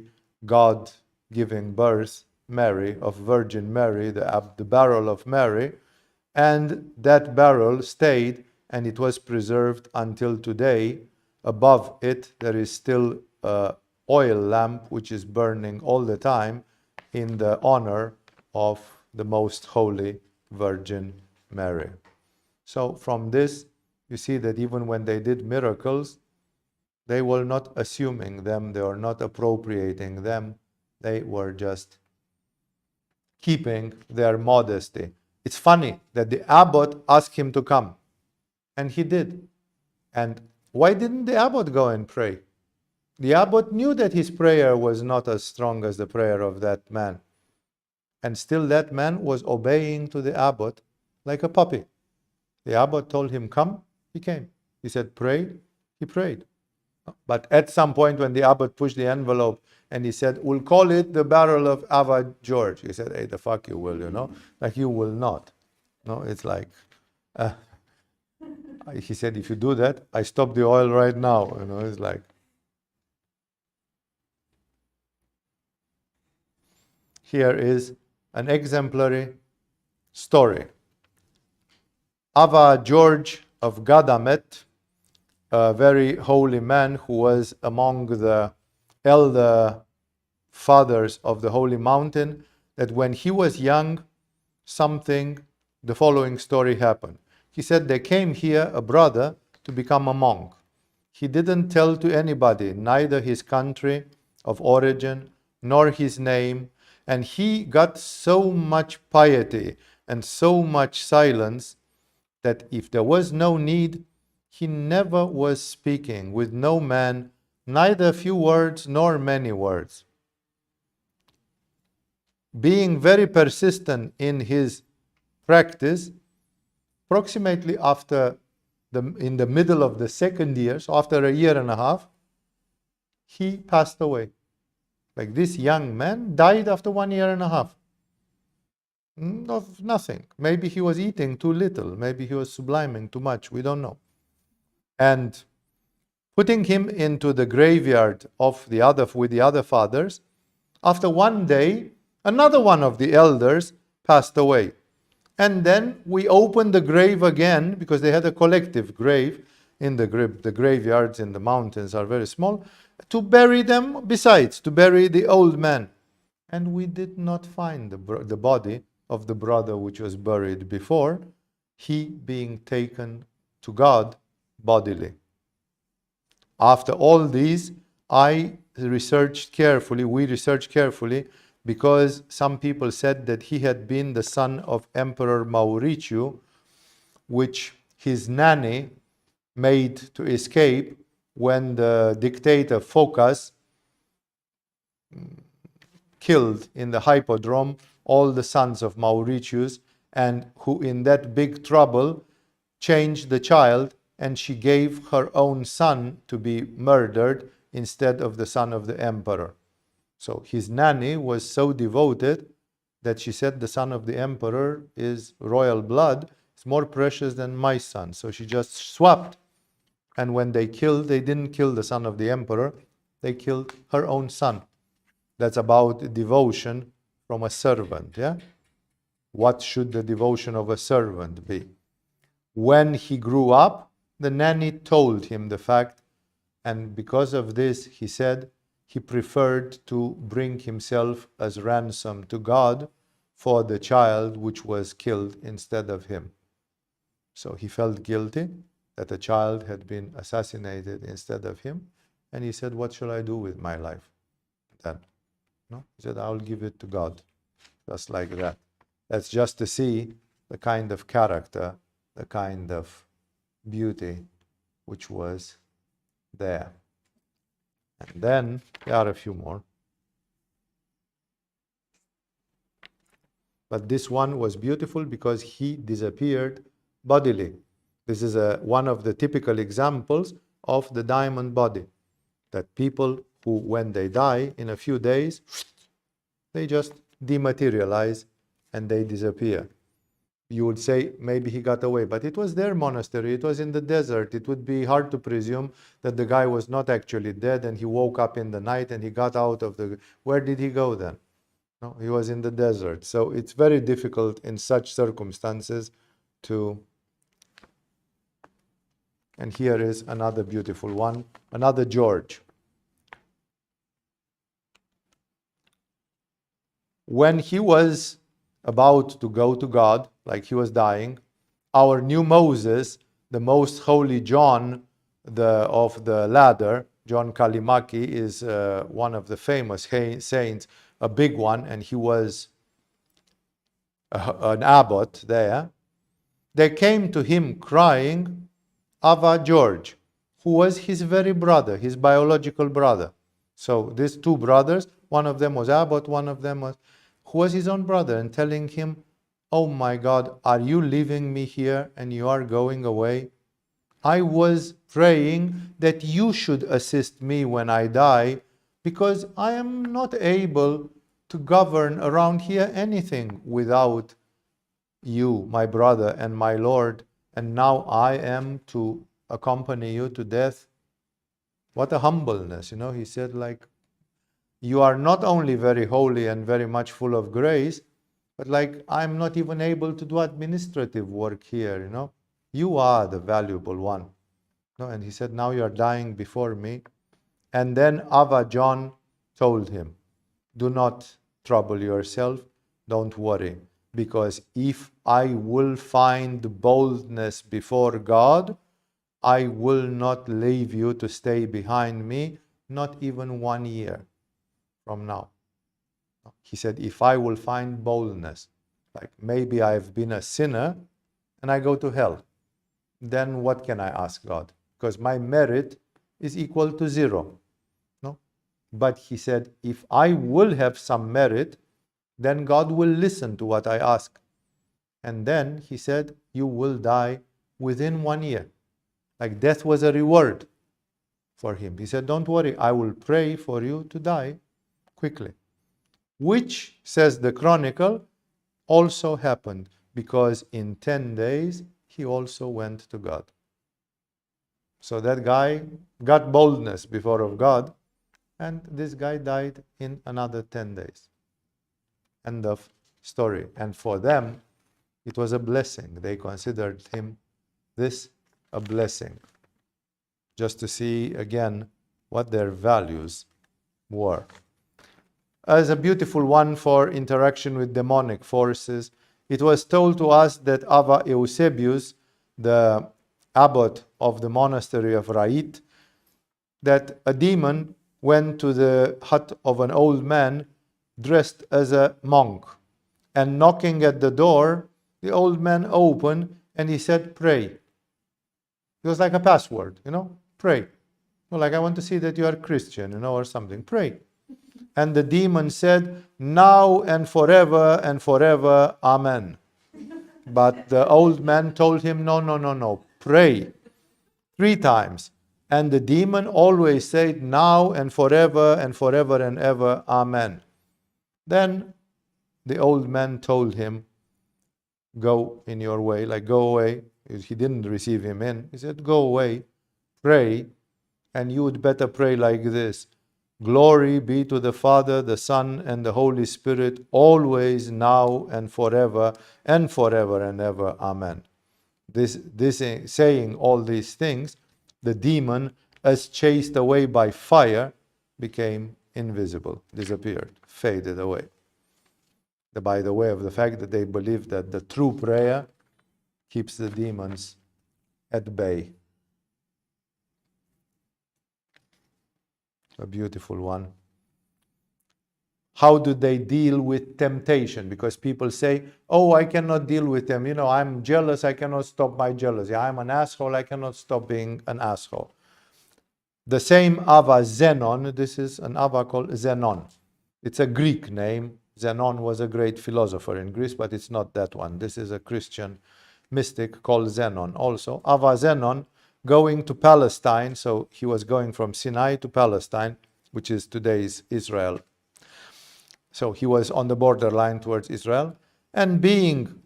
God giving birth, Mary, of Virgin Mary, the barrel of Mary. And that barrel stayed, and it was preserved until today. Above it, there is still an oil lamp which is burning all the time in the honor of the most holy Virgin Mary. So from this, you see that even when they did miracles, they were not assuming them, they were not appropriating them, they were just keeping their modesty. It's funny that the abbot asked him to come, and he did. And why didn't the abbot go and pray? The abbot knew that his prayer was not as strong as the prayer of that man. And still that man was obeying to the abbot like a puppy. The abbot told him, "Come," he came. He said, "Pray," he prayed. But at some point when the abbot pushed the envelope and he said, we'll call it the barrel of Ava George. He said, hey, the fuck you will, Like you will not. No, it's like, he said, if you do that, I stop the oil right now. It's like. Here is an exemplary story. Ava George of Gadamet, a very holy man who was among the elder fathers of the holy mountain, that when he was young, the following story happened. He said there came here a brother to become a monk. He didn't tell to anybody, neither his country of origin, nor his name, and he got so much piety and so much silence that if there was no need, he never was speaking with no man, neither few words nor many words. Being very persistent in his practice, approximately in the middle of the second year, so after a year and a half, he passed away. Like this young man died after 1 year and a half. Of nothing. Maybe he was eating too little. Maybe he was subliming too much. We don't know. And putting him into the graveyard with the other fathers, after one day, another one of the elders passed away. And then we opened the grave again, because they had a collective grave in the graveyards in the mountains are very small, to bury them, besides, to bury the old man. And we did not find the body of the brother which was buried before, he being taken to God bodily. After all these, we researched carefully, because some people said that he had been the son of Emperor Mauritius, which his nanny made to escape when the dictator Phocas killed in the hippodrome all the sons of Mauritius, and who in that big trouble changed the child, and she gave her own son to be murdered instead of the son of the emperor. So his nanny was so devoted that she said the son of the emperor is royal blood, it's more precious than my son. So she just swapped. And when they didn't kill the son of the emperor, they killed her own son. That's about devotion from a servant, yeah? What should the devotion of a servant be? When he grew up, the nanny told him the fact, and because of this, he said he preferred to bring himself as ransom to God for the child which was killed instead of him. So he felt guilty that a child had been assassinated instead of him, and he said, what shall I do with my life then? No? He said, I'll give it to God. Just like that. That's just to see the kind of character, the kind of beauty which was there. And then there are a few more. But this one was beautiful because he disappeared bodily. This is one of the typical examples of the diamond body. That people who, when they die in a few days, they just dematerialize and they disappear. You would say maybe he got away, but it was their monastery, it was in the desert. It would be hard to presume that the guy was not actually dead and he woke up in the night and he got out of the... Where did he go then? No, he was in the desert. So it's very difficult in such circumstances to... And here is another beautiful one, another George. When he was about to go to God, like he was dying, our new Moses, the most holy John of the ladder, John Kalimaki, is one of the famous saints, a big one, and he was an abbot there. They came to him crying, Ava George, who was his very brother, his biological brother. So these two brothers, one of them was abbot, one of them who was his own brother, and telling him, oh my God, are you leaving me here and you are going away? I was praying that you should assist me when I die, because I am not able to govern around here anything without you, my brother and my Lord, and now I am to accompany you to death. What a humbleness, he said, like, you are not only very holy and very much full of grace, but like, I'm not even able to do administrative work here, You are the valuable one. No, and he said, now you are dying before me. And then Ava John told him, do not trouble yourself, don't worry, because if I will find boldness before God, I will not leave you to stay behind me, not even 1 year from now. He said, if I will find boldness, like maybe I've been a sinner and I go to hell, then what can I ask God? Because my merit is equal to 0. No? But he said, if I will have some merit, then God will listen to what I ask. And then he said, you will die within 1 year. Like death was a reward for him. He said, don't worry, I will pray for you to die quickly. Which, says the Chronicle, also happened, because in 10 days he also went to God. So that guy got boldness before of God, and this guy died in another 10 days. End of story. And for them, it was a blessing. They considered him this a blessing. Just to see again what their values were. As a beautiful one for interaction with demonic forces, it was told to us that Ava Eusebius, the abbot of the monastery of Rait, that a demon went to the hut of an old man dressed as a monk, and knocking at the door, the old man opened and he said, pray. It was like a password, pray. Well, like, I want to see that you are Christian, or something, pray. And the demon said, now and forever, amen. But the old man told him, no, pray 3 times. And the demon always said, now and forever and ever, amen. Then the old man told him, go in your way, like go away. He didn't receive him in. He said, go away, pray, and you would better pray like this. Glory be to the Father, the Son, and the Holy Spirit, always, now, and forever and ever. Amen. This saying all these things, the demon, as chased away by fire, became invisible, disappeared, faded away. By the way of the fact that they believe that the true prayer keeps the demons at bay. A beautiful one. How do they deal with temptation? Because people say, oh, I cannot deal with them. I'm jealous, I cannot stop my jealousy. I'm an asshole, I cannot stop being an asshole. The same Ava Zenon, this is an Ava called Zenon. It's a Greek name. Zenon was a great philosopher in Greece, but it's not that one. This is a Christian mystic called Zenon also. Ava Zenon, going to Palestine, so he was going from Sinai to Palestine, which is today's Israel. So he was on the borderline towards Israel, and being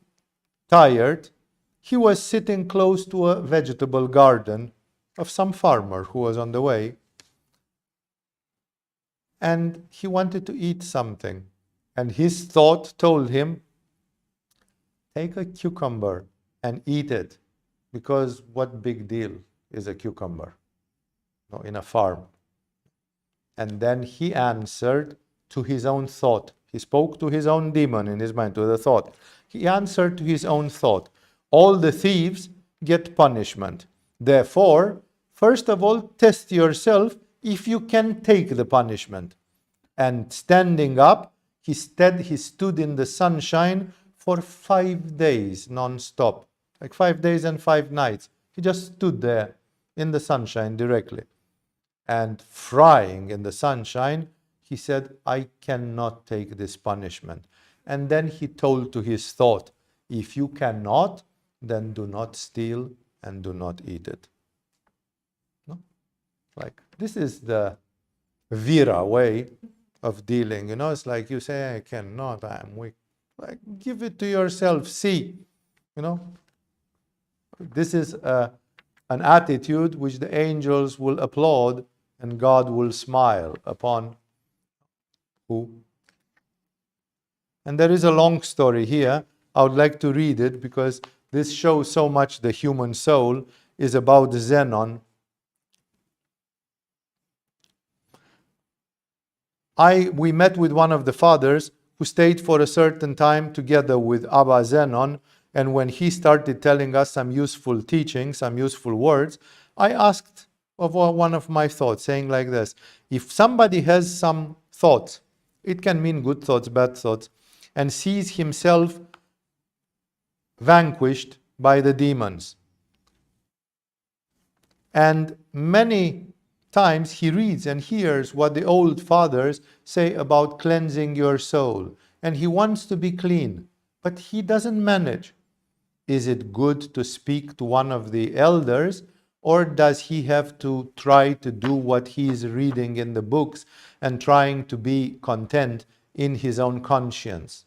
tired, he was sitting close to a vegetable garden of some farmer who was on the way, and he wanted to eat something. And his thought told him, take a cucumber and eat it, because what big deal is a cucumber in a farm? And then he answered to his own thought. He spoke to his own demon in his mind, to the thought. He answered to his own thought. All the thieves get punishment. Therefore, first of all, test yourself if you can take the punishment. And standing up, he stood in the sunshine for 5 days non-stop, like 5 days and 5 nights. He just stood there in the sunshine directly. And frying in the sunshine, he said, I cannot take this punishment. And then he told to his thought, if you cannot, then do not steal and do not eat it. Like, this is the Vira way of dealing. It's like you say, I cannot, I am weak. Like, give it to yourself, see. This is an attitude which the angels will applaud and God will smile upon. Who? And there is a long story here. I would like to read it because this shows so much the human soul is about Zenon. We met with one of the fathers who stayed for a certain time together with Abba Zenon, and when he started telling us some useful teachings, some useful words, I asked of one of my thoughts, saying like this: if somebody has some thoughts, it can mean good thoughts, bad thoughts, and sees himself vanquished by the demons, and many times he reads and hears what the old fathers say about cleansing your soul, and he wants to be clean, but he doesn't manage. Is it good to speak to one of the elders, or does he have to try to do what he is reading in the books and trying to be content in his own conscience?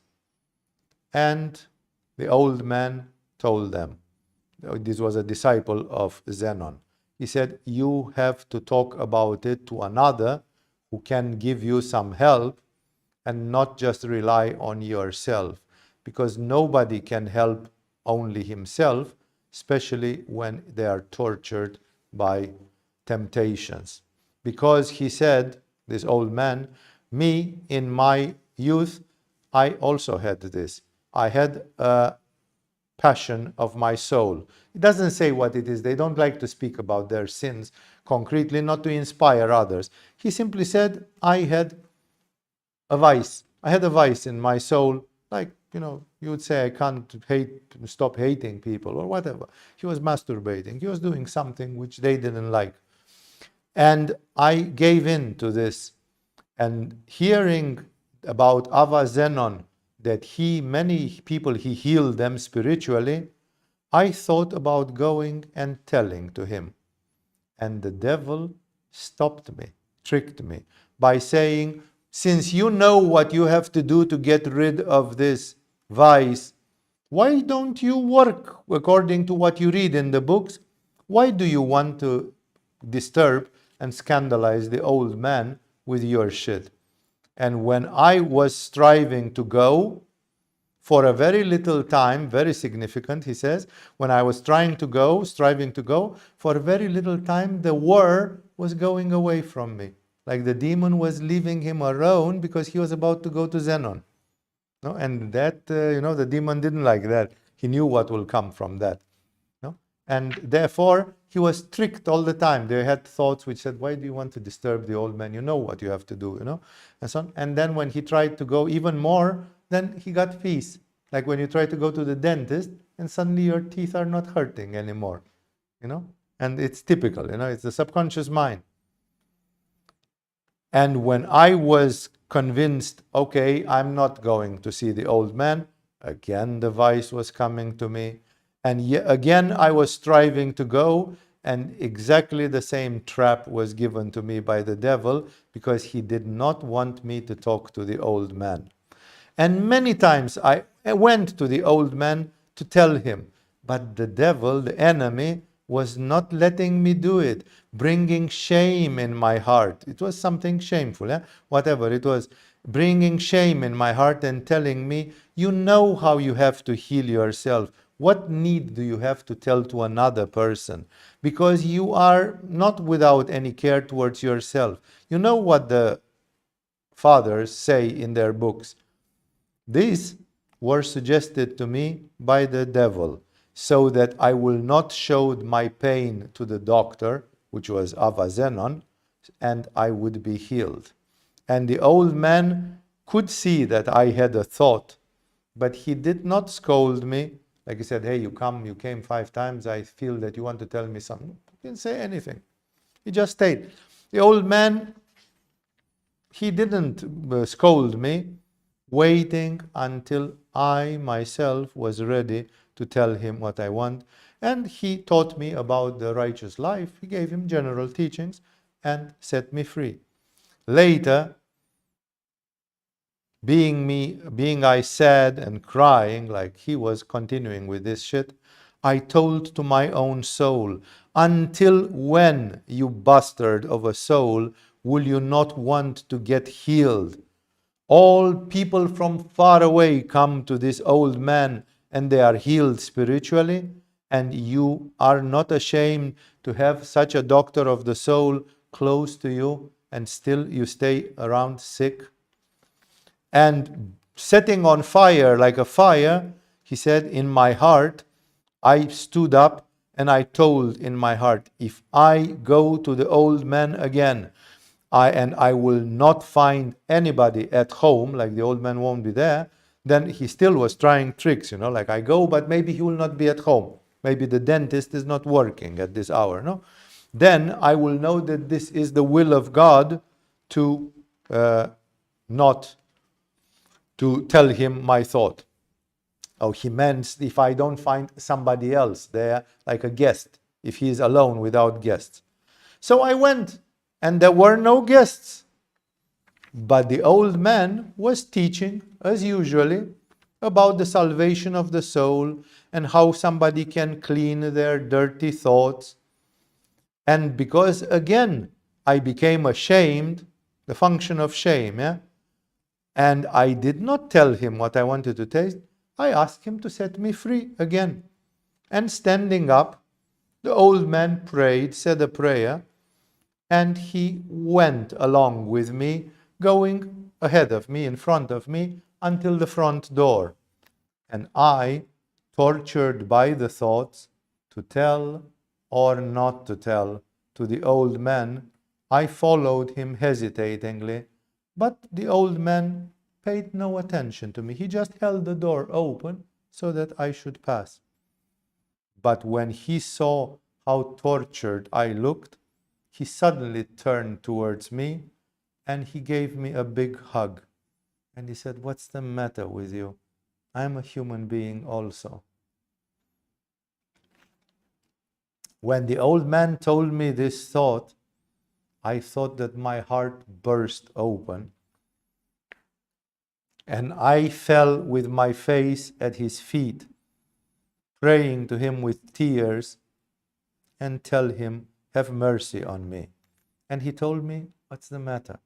And the old man told them, this was a disciple of Zenon. He said, you have to talk about it to another who can give you some help and not just rely on yourself, because nobody can help only himself, especially when they are tortured by temptations. Because he said, this old man, me in my youth, I also had this. I had a passion of my soul. It doesn't say what it is. They don't like to speak about their sins concretely, not to inspire others. He simply said, I had a vice. I had a vice in my soul. Like, you would say, I can't stop hating people or whatever. He was masturbating. He was doing something which they didn't like. And I gave in to this. And hearing about Ava Zenon, that many people, he healed them spiritually, I thought about going and telling to him. And the devil stopped me, tricked me, by saying, since you know what you have to do to get rid of this vice, why don't you work according to what you read in the books? Why do you want to disturb and scandalize the old man with your shit? And when I was striving to go, for a very little time, very significant, he says, when I was striving to go, for a very little time, the war was going away from me. Like the demon was leaving him alone because he was about to go to Zenon. No? And that, the demon didn't like that. He knew what will come from that. No? And therefore, he was tricked all the time. They had thoughts which said, why do you want to disturb the old man? You know what you have to do, and so on. And then when he tried to go even more, then he got peace. Like when you try to go to the dentist and suddenly your teeth are not hurting anymore, And it's typical, it's the subconscious mind. And when I was convinced, okay, I'm not going to see the old man, again the vice was coming to me. And again I was striving to go, and exactly the same trap was given to me by the devil, because he did not want me to talk to the old man. And many times I went to the old man to tell him, but the devil, the enemy, was not letting me do it, bringing shame in my heart. It was something shameful, whatever it was, bringing shame in my heart and telling me, you know how you have to heal yourself. What need do you have to tell to another person? Because you are not without any care towards yourself. You know what the fathers say in their books. These were suggested to me by the devil, so that I will not show my pain to the doctor, which was Ava Zenon, and I would be healed. And the old man could see that I had a thought, but he did not scold me. Like he said, hey, you came 5 times, I feel that you want to tell me something. He didn't say anything. He just stayed. The old man, he didn't scold me, waiting until I myself was ready to tell him what I want. And he taught me about the righteous life. He gave him general teachings, and set me free. Later, being I sad and crying, like he was continuing with this shit, I told to my own soul, until when, you bastard of a soul, will you not want to get healed? All people from far away come to this old man and they are healed spiritually, and you are not ashamed to have such a doctor of the soul close to you and still you stay around sick? And setting on fire like a fire, he said, in my heart, I stood up and I told in my heart, if I go to the old man again, I will not find anybody at home, like the old man won't be there, then he still was trying tricks, like I go, but maybe he will not be at home. Maybe the dentist is not working at this hour, no? Then I will know that this is the will of God to not to tell him my thought. Oh, he meant if I don't find somebody else there, like a guest, if he is alone without guests. So I went, and there were no guests. But the old man was teaching, as usually, about the salvation of the soul and how somebody can clean their dirty thoughts. And because, again, I became ashamed, the function of shame, yeah? And I did not tell him what I wanted to taste, I asked him to set me free again. And standing up, the old man prayed, said a prayer, and he went along with me, going ahead of me, in front of me, until the front door. And I, tortured by the thoughts to tell or not to tell to the old man, I followed him hesitatingly, but the old man paid no attention to me. He just held the door open so that I should pass. But when he saw how tortured I looked, he suddenly turned towards me and he gave me a big hug. And he said, "What's the matter with you? I'm a human being also." When the old man told me this thought, I thought that my heart burst open. And I fell with my face at his feet, praying to him with tears and tell him, "Have mercy on me." And he told me, "What's the matter?"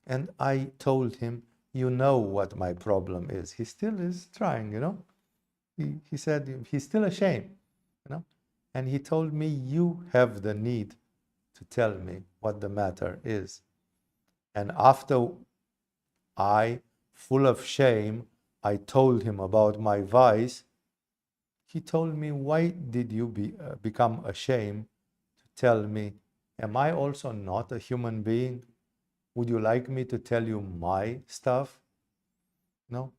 And I told him, "You know what my problem is." He still is trying, He said he's still ashamed, And he told me, "You have the need to tell me what the matter is." And after full of shame, I told him about my vice, he told me, "Why did you become ashamed to tell me? Am I also not a human being? Would you like me to tell you my stuff? No?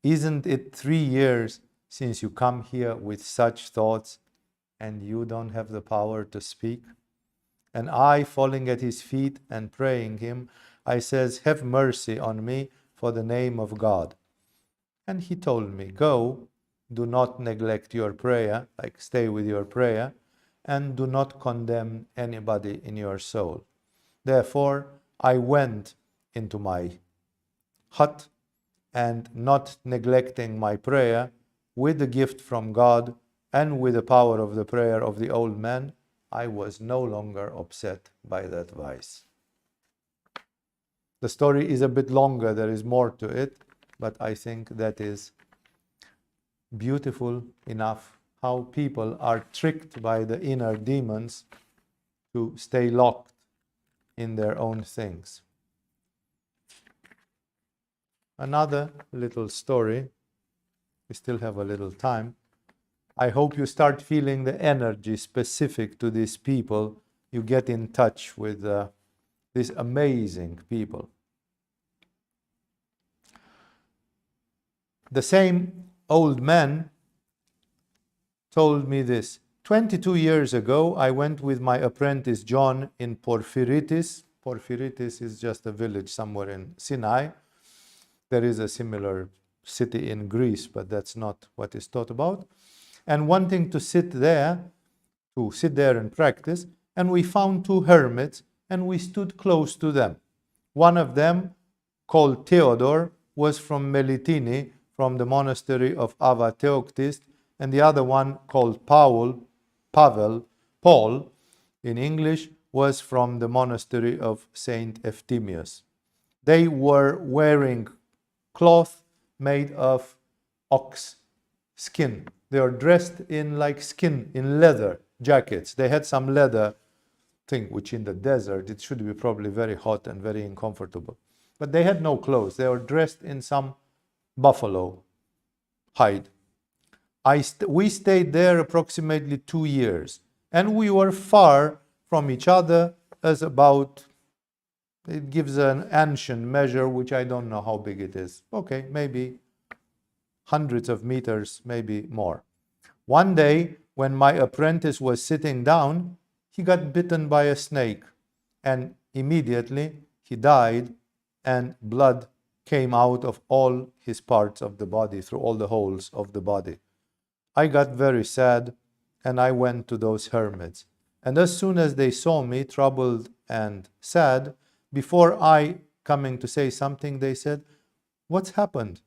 Isn't it 3 years since you come here with such thoughts and you don't have the power to speak?" And I, falling at his feet and praying him, I says, "Have mercy on me for the name of God." And he told me, "Go, do not neglect your prayer," like stay with your prayer, "and do not condemn anybody in your soul." Therefore, I went into my hut and, not neglecting my prayer, with the gift from God and with the power of the prayer of the old man, I was no longer upset by that vice. The story is a bit longer, there is more to it, but I think that is beautiful enough how people are tricked by the inner demons to stay locked in their own things. Another little story, we still have a little time. I hope you start feeling the energy specific to these people. You get in touch with these amazing people. The same old man told me this. 22 years ago, I went with my apprentice John in Porphyritis. Porphyritis is just a village somewhere in Sinai. There is a similar city in Greece, but that's not what is taught about. And wanting to sit there and practice, and we found 2 hermits, and we stood close to them. One of them, called Theodore, was from Melitini, from the monastery of Ava Theoctist, and the other one, called Paul, in English, was from the monastery of Saint Efthymius. They were wearing cloth made of ox skin. They are dressed in like skin, in leather jackets. They had some leather thing, which in the desert, it should be probably very hot and very uncomfortable. But they had no clothes. They were dressed in some buffalo hide. We stayed there approximately 2 years, and we were far from each other, as about, it gives an ancient measure, which I don't know how big it is. Okay, maybe hundreds of meters, maybe more. One day, when my apprentice was sitting down, he got bitten by a snake, and immediately he died, and blood came out of all his parts of the body, through all the holes of the body. I got very sad, and I went to those hermits. And as soon as they saw me troubled and sad, before I coming to say something, they said, "What's happened,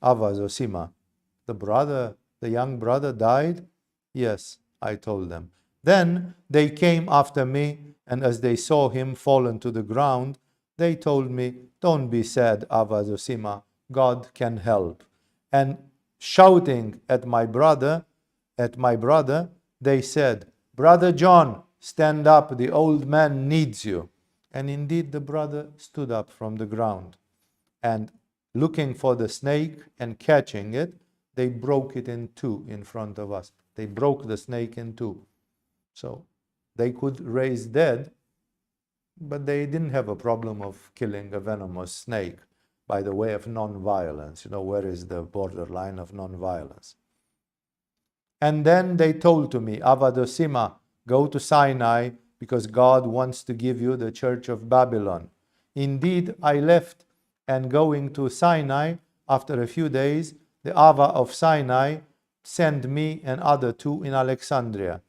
Ava Zosima? The young brother died?" "Yes," I told them. Then they came after me, and as they saw him fallen to the ground, they told me, "Don't be sad, Ava Zosima, God can help." And shouting at my brother, they said, "Brother John, stand up, the old man needs you." And indeed the brother stood up from the ground, and looking for the snake and catching it, they broke it in two in front of us. They broke the snake in two. So they could raise dead, but they didn't have a problem of killing a venomous snake by the way of non-violence. You know, where is the borderline of non-violence? And then they told to me, "Ava Zosima, go to Sinai, because God wants to give you the Church of Babylon." Indeed, I left, and going to Sinai, after a few days, the Ava of Sinai sent me and other two in Alexandria.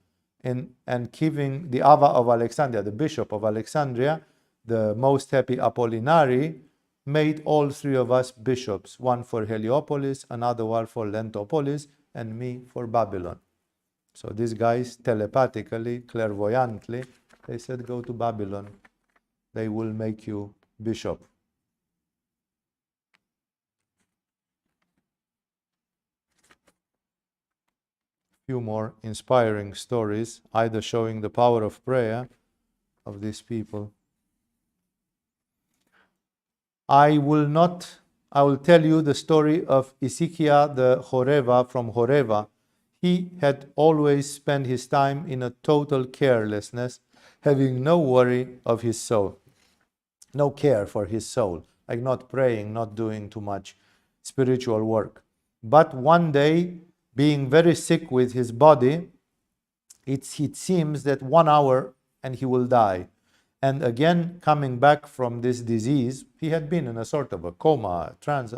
And giving the Ava of Alexandria, the Bishop of Alexandria, the most happy Apollinari, made all three of us bishops, one for Heliopolis, another one for Lentopolis, and me for Babylon. So these guys telepathically, clairvoyantly, they said, "Go to Babylon. They will make you bishop." Few more inspiring stories, either showing the power of prayer of these people. I will tell you the story of Isikia the Horeva from Horeva. He had always spent his time in a total carelessness, having no worry of his soul, no care for his soul, like not praying, not doing too much spiritual work. But one day, being very sick with his body, it seems that 1 hour and he will die. And again, coming back from this disease, he had been in a sort of a coma, trance.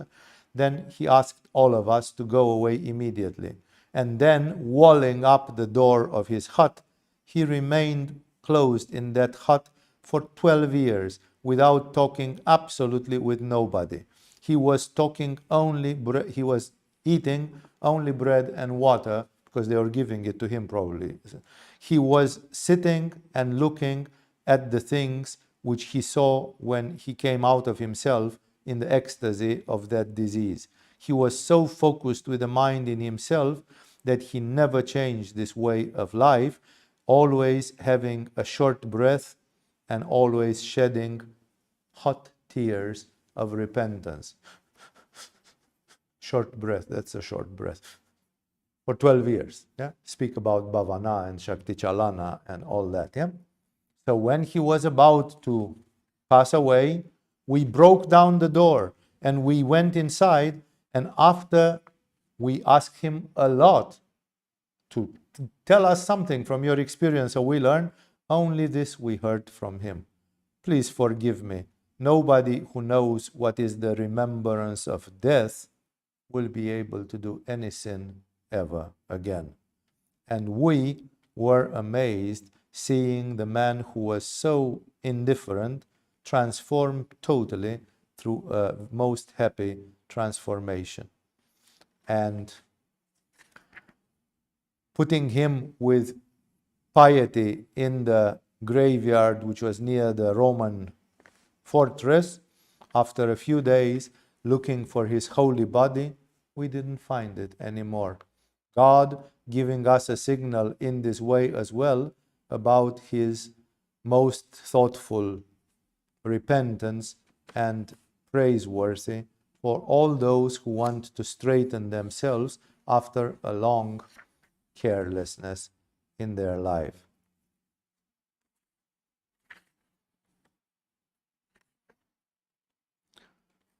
Then he asked all of us to go away immediately. And then, walling up the door of his hut, he remained closed in that hut for 12 years without talking absolutely with nobody. He was he was eating only bread and water, because they were giving it to him probably. He was sitting and looking at the things which he saw when he came out of himself in the ecstasy of that disease. He was so focused with the mind in himself that he never changed this way of life, always having a short breath and always shedding hot tears of repentance. Short breath, that's a short breath. For 12 years, yeah? Speak about Bhavana and Shakti Chalana and all that, yeah? So when he was about to pass away, we broke down the door and we went inside, and after we asked him a lot to tell us something from your experience, so we learned, only this we heard from him: "Please forgive me. Nobody who knows what is the remembrance of death will be able to do any sin ever again." And we were amazed seeing the man who was so indifferent transformed totally through a most happy transformation. And putting him with piety in the graveyard, which was near the Roman fortress, after a few days looking for his holy body, we didn't find it anymore. God giving us a signal in this way as well about his most thoughtful repentance and praiseworthy for all those who want to straighten themselves after a long carelessness in their life.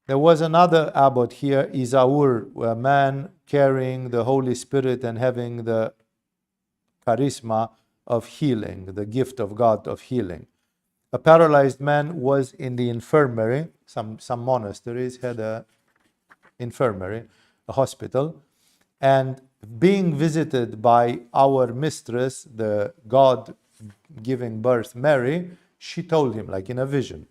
There was another abbot here, Isaur, a man carrying the Holy Spirit and having the charisma of healing, the gift of God of healing. A paralyzed man was in the infirmary. Some monasteries had an infirmary, a hospital, and being visited by our mistress, the God giving birth Mary, she told him, like in a vision,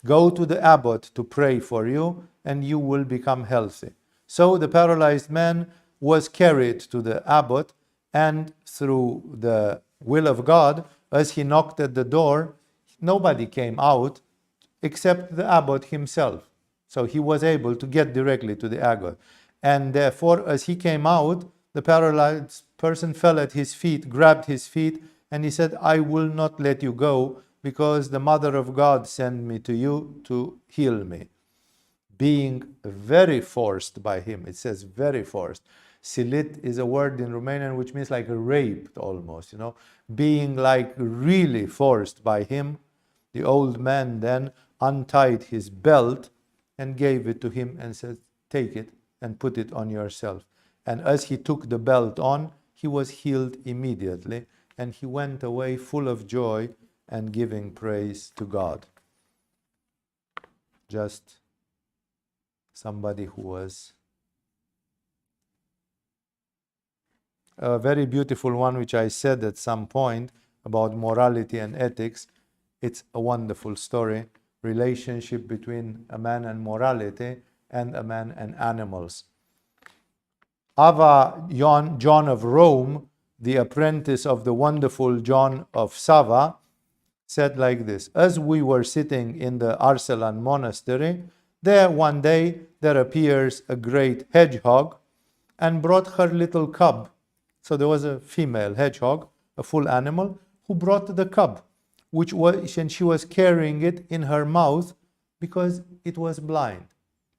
"Go to the abbot to pray for you, and you will become healthy." So the paralyzed man was carried to the abbot, and through the will of God, as he knocked at the door, nobody came out except the abbot himself. So he was able to get directly to the abbot. And therefore, as he came out, the paralyzed person fell at his feet, grabbed his feet, and he said, "I will not let you go, because the Mother of God sent me to you to heal me." Being very forced by him. It says very forced. Silit is a word in Romanian which means like raped almost, Being like really forced by him, the old man then untied his belt and gave it to him and said, "Take it and put it on yourself." And as he took the belt on, he was healed immediately, and he went away full of joy and giving praise to God. Just somebody who was a very beautiful one, which I said at some point about morality and ethics. It's a wonderful story, relationship between a man and morality and a man and animals. Ava John of Rome, the apprentice of the wonderful John of Sava, said like this: "As we were sitting in the Arsalan monastery, there one day there appears a great hedgehog and brought her little cub." So there was a female hedgehog, a full animal, who brought the cub, and she was carrying it in her mouth because it was blind.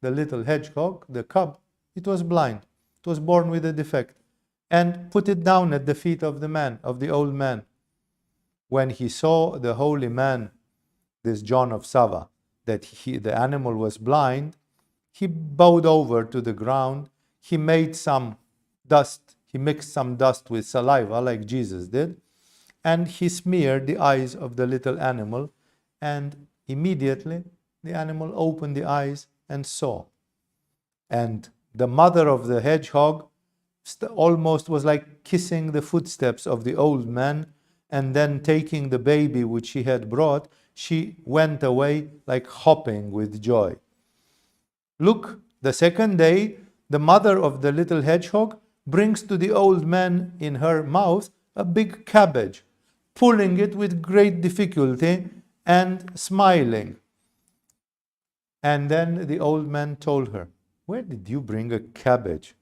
The little hedgehog, the cub, it was blind. It was born with a defect, and put it down at the feet of the old man. When he saw the holy man, this John of Sava, that the animal was blind, he bowed over to the ground. He made some dust. He mixed some dust with saliva, like Jesus did, and he smeared the eyes of the little animal, and immediately the animal opened the eyes and saw. And the mother of the hedgehog almost was like kissing the footsteps of the old man, and then taking the baby which she had brought, she went away like hopping with joy. Look, the second day, the mother of the little hedgehog brings to the old man in her mouth a big cabbage, pulling it with great difficulty and smiling. And then the old man told her, "Where did you bring a cabbage?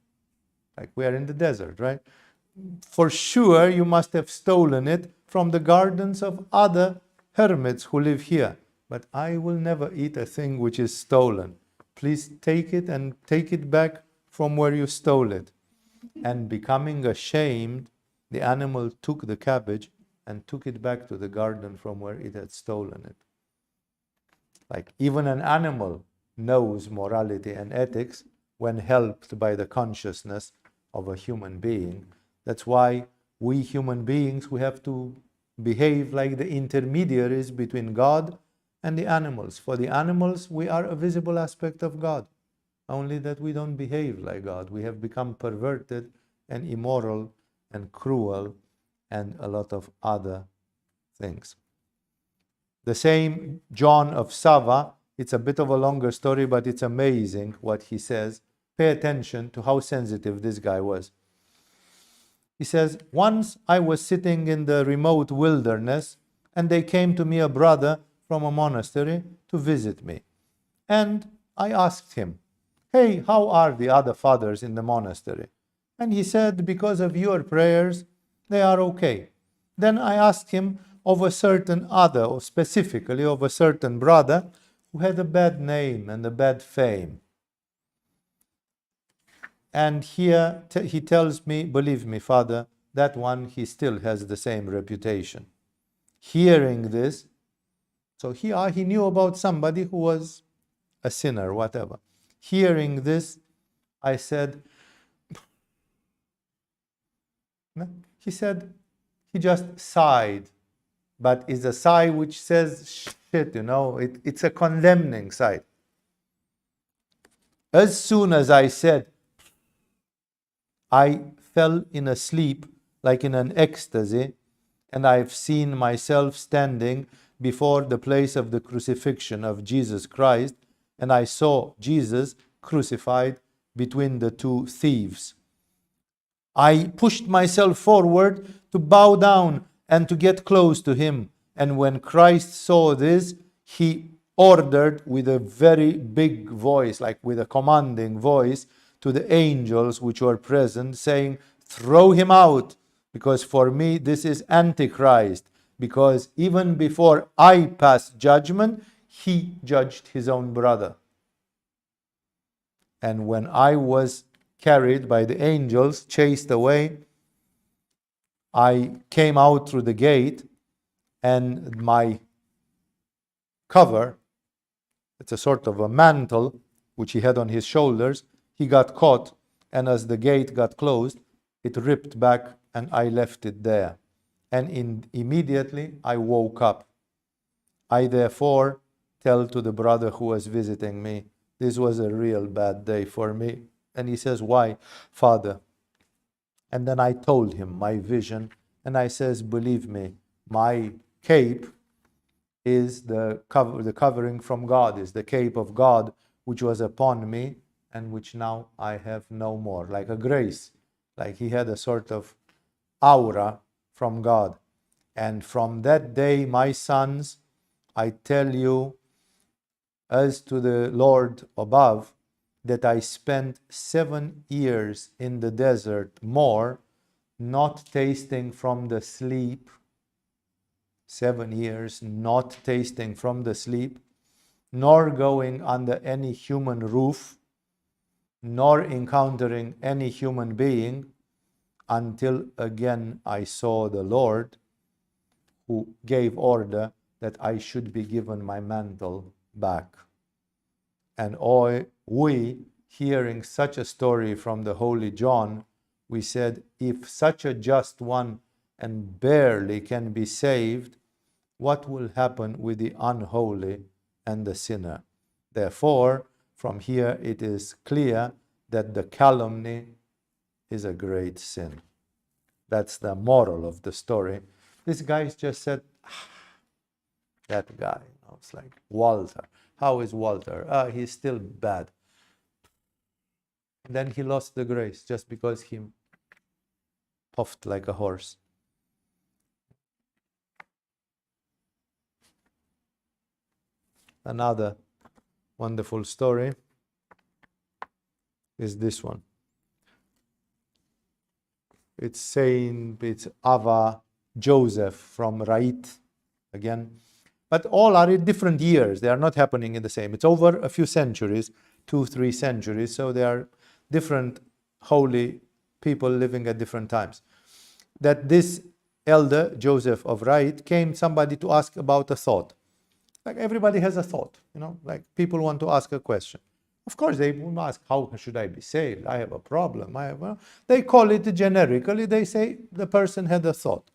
Like, we are in the desert, right? For sure you must have stolen it from the gardens of other hermits who live here. But I will never eat a thing which is stolen. Please take it and take it back from where you stole it." And becoming ashamed, the animal took the cabbage and took it back to the garden from where it had stolen it. Like, even an animal knows morality and ethics when helped by the consciousness of a human being. That's why we human beings, we have to behave like the intermediaries between God and the animals. For the animals, we are a visible aspect of God, only that we don't behave like God. We have become perverted and immoral and cruel and a lot of other things. The same John of Sava, it's a bit of a longer story, but it's amazing what he says. Pay attention to how sensitive this guy was. He says, once I was sitting in the remote wilderness, and they came to me, a brother from a monastery, to visit me. And I asked him, hey, how are the other fathers in the monastery? And he said, because of your prayers, they are okay. Then I asked him of a certain other, or specifically of a certain brother, who had a bad name and a bad fame. And here he tells me, believe me, Father, that one, he still has the same reputation. Hearing this, so he knew about somebody who was a sinner, whatever. Hearing this, I said, he said, he just sighed, but it's a sigh which says, shit, it's a condemning sigh. As soon as I said, I fell in a sleep like in an ecstasy, and I've seen myself standing before the place of the crucifixion of Jesus Christ, and I saw Jesus crucified between the two thieves. I pushed myself forward to bow down and to get close to him, and when Christ saw this, he ordered with a very big voice, like with a commanding voice, to the angels which were present, saying, throw him out, because for me this is Antichrist, because even before I passed judgment, he judged his own brother. And when I was carried by the angels, chased away, I came out through the gate, and my cover, it's a sort of a mantle which he had on his shoulders, he got caught, and as the gate got closed, it ripped back and I left it there. And immediately I woke up. I therefore tell to the brother who was visiting me, this was a real bad day for me. And he says, why, Father? And then I told him my vision, and I says, believe me, my cape is the covering from God, is the cape of God, which was upon me, and which now I have no more, like a grace, like he had a sort of aura from God. And from that day, my sons, I tell you, as to the Lord above, that I spent 7 years in the desert more, not tasting from the sleep, 7 years not tasting from the sleep, nor going under any human roof, nor encountering any human being, until again I saw the Lord, who gave order that I should be given my mantle back. And we, hearing such a story from the Holy John, we said, if such a just one and barely can be saved, what will happen with the unholy and the sinner? Therefore, from here it is clear that the calumny is a great sin. That's the moral of the story. This guy just said, that guy, it's like Walter. How is Walter? He's still bad. And then he lost the grace just because he puffed like a horse. Another wonderful story is this one. It's Ava Joseph from Rait again. But all are in different years. They are not happening in the same. It's over a few centuries, 2-3 centuries. So they are different holy people living at different times. That this elder, Joseph of Rait, came somebody to ask about a thought. Like everybody has a thought, like people want to ask a question. Of course, they will ask, how should I be saved? I have a problem. They call it generically. They say the person had a thought.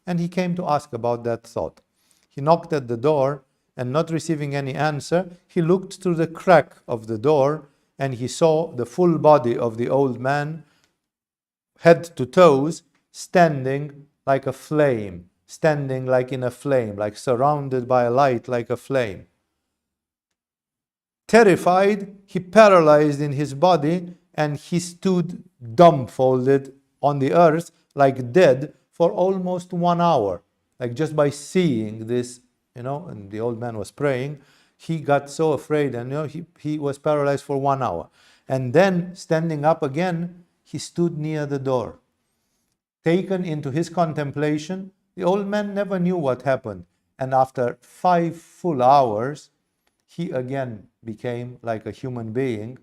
And he came to ask about that thought. He knocked at the door, and not receiving any answer, he looked through the crack of the door, and he saw the full body of the old man, head to toes, standing like a flame, standing like in a flame, like surrounded by a light like a flame. Terrified, he paralyzed in his body, and he stood dumbfolded on the earth like dead for almost 1 hour. Like just by seeing this, and the old man was praying, he got so afraid, and he was paralyzed for 1 hour. And then standing up again, he stood near the door. Taken into his contemplation, the old man never knew what happened. And after 5 full hours, he again became like a human being.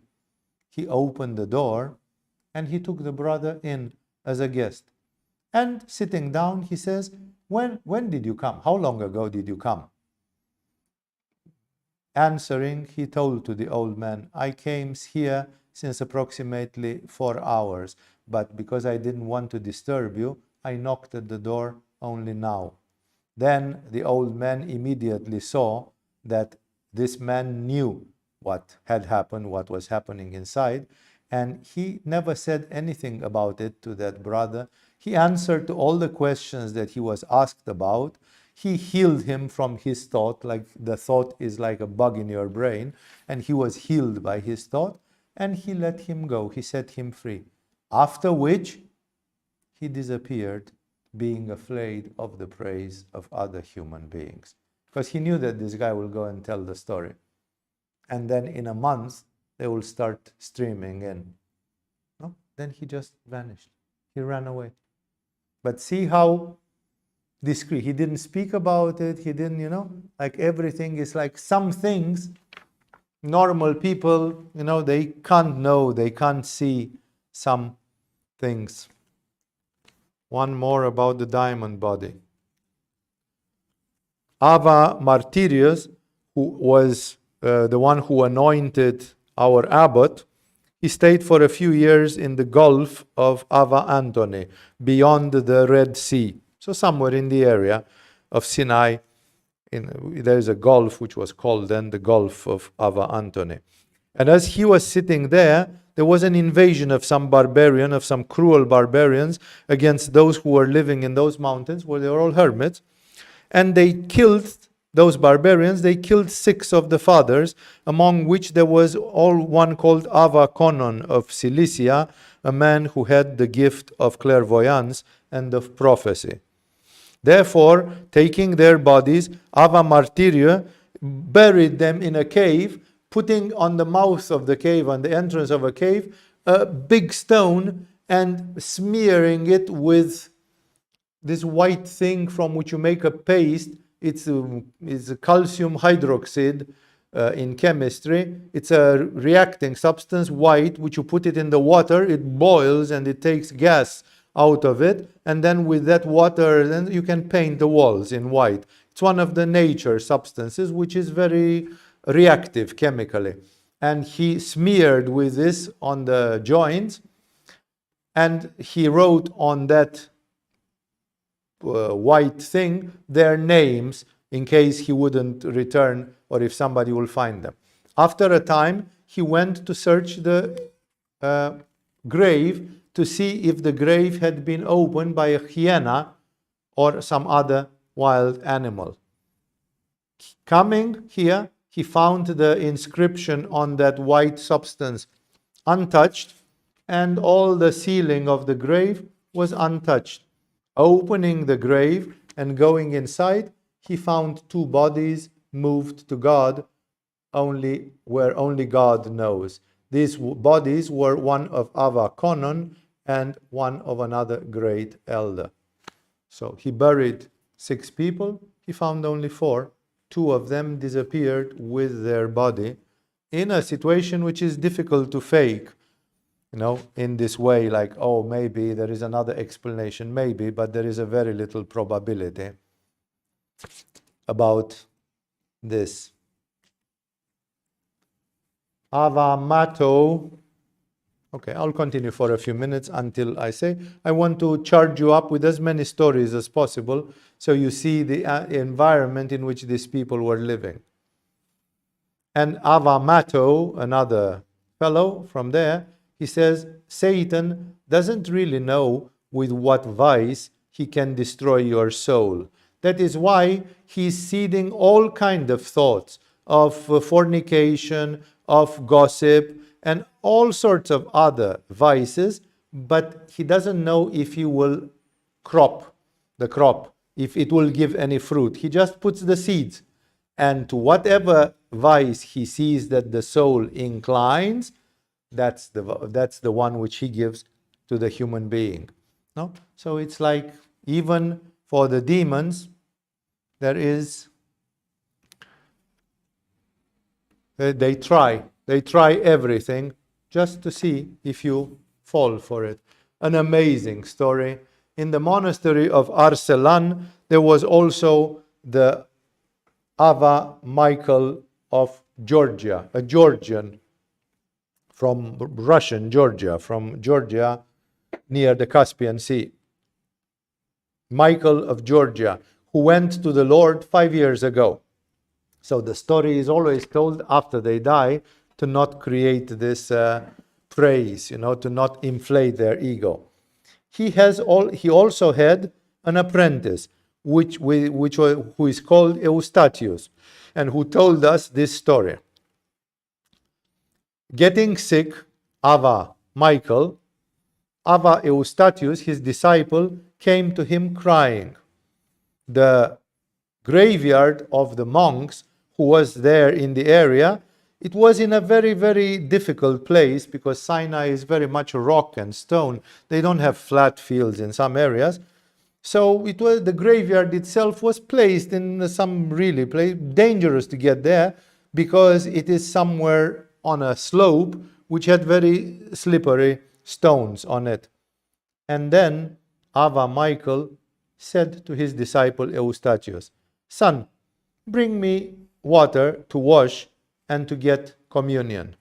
He opened the door and he took the brother in as a guest. And sitting down, he says, when did you come? How long ago did you come? Answering, he told to the old man, I came here since approximately 4 hours, but because I didn't want to disturb you, I knocked at the door only now. Then the old man immediately saw that this man knew what had happened, what was happening inside, and he never said anything about it to that brother. He answered to all the questions that he was asked about. He healed him from his thought, like the thought is like a bug in your brain, and he was healed by his thought, and he let him go. He set him free. After which, he disappeared, being afraid of the praise of other human beings. Because he knew that this guy will go and tell the story. And then in a month, they will start streaming in. No? Then he just vanished. He ran away. But see how discreet. He didn't speak about it. He didn't, like everything is like some things, normal people, they can't know, they can't see some things. One more about the diamond body. Ava Martyrius, who was the one who anointed our abbot, he stayed for a few years in the Gulf of Ava Antony, beyond the Red Sea. So somewhere in the area of Sinai, there's a gulf which was called then the Gulf of Ava Antony. And as he was sitting there was an invasion of some cruel barbarians against those who were living in those mountains where they were all hermits. And they killed those barbarians. They killed 6 of the fathers, among which there was one called Ava Conon of Cilicia, a man who had the gift of clairvoyance and of prophecy. Therefore, taking their bodies, Ava Martyria buried them in a cave, putting on the mouth of the cave, on the entrance of a cave, a big stone and smearing it with this white thing from which you make a paste. It's a calcium hydroxide in chemistry. It's a reacting substance, white, which you put it in the water, it boils and it takes gas out of it, and then with that water, then you can paint the walls in white. It's one of the nature substances which is very reactive chemically. And he smeared with this on the joints, and he wrote on that white thing their names in case he wouldn't return or if somebody will find them. After a time, he went to search the grave to see if the grave had been opened by a hyena or some other wild animal. Coming here, he found the inscription on that white substance untouched, and all the ceiling of the grave was untouched. Opening the grave and going inside, he found 2 bodies moved to God, where only God knows. These bodies were one of Ava Conon and one of another great elder. So he buried 6 people, he found only 4. 2 of them disappeared with their body in a situation which is difficult to fake, in this way, like, oh, maybe there is another explanation, maybe, but there is a very little probability about this. Ava Mato. Okay, I'll continue for a few minutes until I say, I want to charge you up with as many stories as possible so you see the environment in which these people were living. And Ava Mato, another fellow from there, he says, Satan doesn't really know with what vice he he can destroy your soul. That is why he's seeding all kind of thoughts of fornication, of gossip, and all sorts of other vices, but he doesn't know if he will crop the crop, if it will give any fruit. He just puts the seeds. And to whatever vice he sees that the soul inclines, that's the one which he gives to the human being. No? So it's like even for the demons, there is, they try everything just to see if you fall for it. An amazing story. In the monastery of Arsalan, there was also the Ava Michael of Georgia, a Georgian from Russian Georgia, from Georgia near the Caspian Sea. Michael of Georgia, who went to the Lord 5 years ago. So the story is always told after they die to not create this praise, to not inflate their ego. He also had an apprentice, who is called Eustathius, and who told us this story. Getting sick, Ava Eustathius, his disciple, came to him crying. The graveyard of the monks who was there in the area, it was in a very, very difficult place because Sinai is very much rock and stone. They don't have flat fields in some areas. So the graveyard itself was placed in some really dangerous to get there because it is somewhere on a slope which had very slippery stones on it. And then Ava Michael said to his disciple Eustathius, "Son, bring me water to wash and to get communion."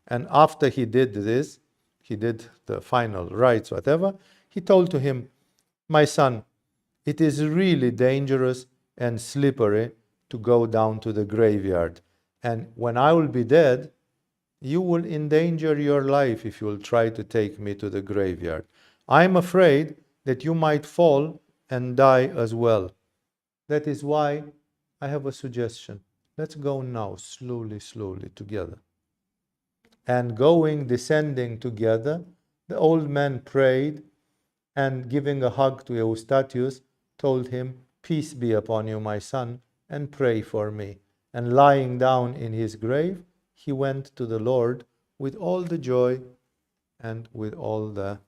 And after he did this, he did the final rites, whatever, he told to him, "My son, it is really dangerous and slippery to go down to the graveyard. And when I will be dead, you will endanger your life if you will try to take me to the graveyard. I'm afraid that you might fall and die as well. That is why I have a suggestion. Let's go now, slowly, slowly, together." And descending together, the old man prayed and giving a hug to Eustathius, told him, "Peace be upon you, my son, and pray for me." And lying down in his grave, he went to the Lord with all the joy and with all the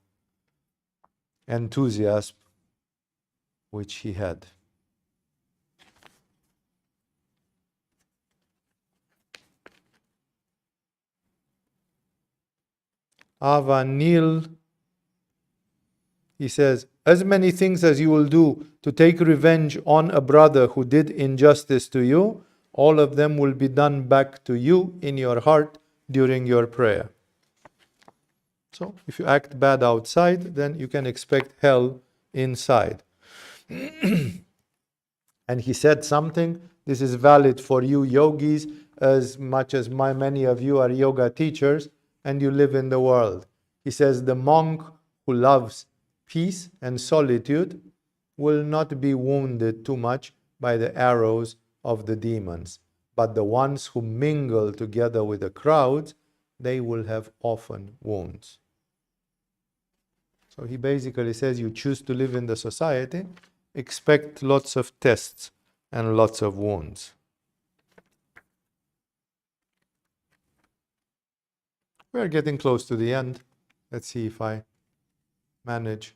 enthusiasm which he had. Ava Neil, he says, "As many things as you will do to take revenge on a brother who did injustice to you, all of them will be done back to you in your heart during your prayer." So if you act bad outside, then you can expect hell inside. And he said something, this is valid for you yogis, as much as many of you are yoga teachers and you live in the world. He says, the monk who loves peace and solitude will not be wounded too much by the arrows of the demons. But the ones who mingle together with the crowds, they will have often wounds. So he basically says, you choose to live in the society, expect lots of tests and lots of wounds. We're getting close to the end. Let's see if I manage.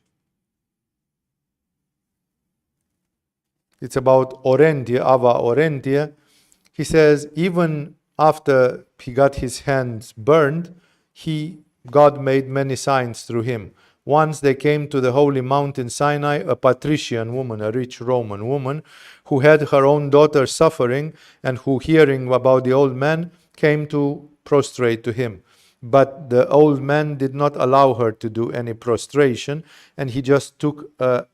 It's about Orentia, Ava Orentia. He says, even after he got his hands burned, God made many signs through him. Once they came to the holy mountain Sinai, a patrician woman, a rich Roman woman, who had her own daughter suffering, and who, hearing about the old man, came to prostrate to him. But the old man did not allow her to do any prostration, and he just took a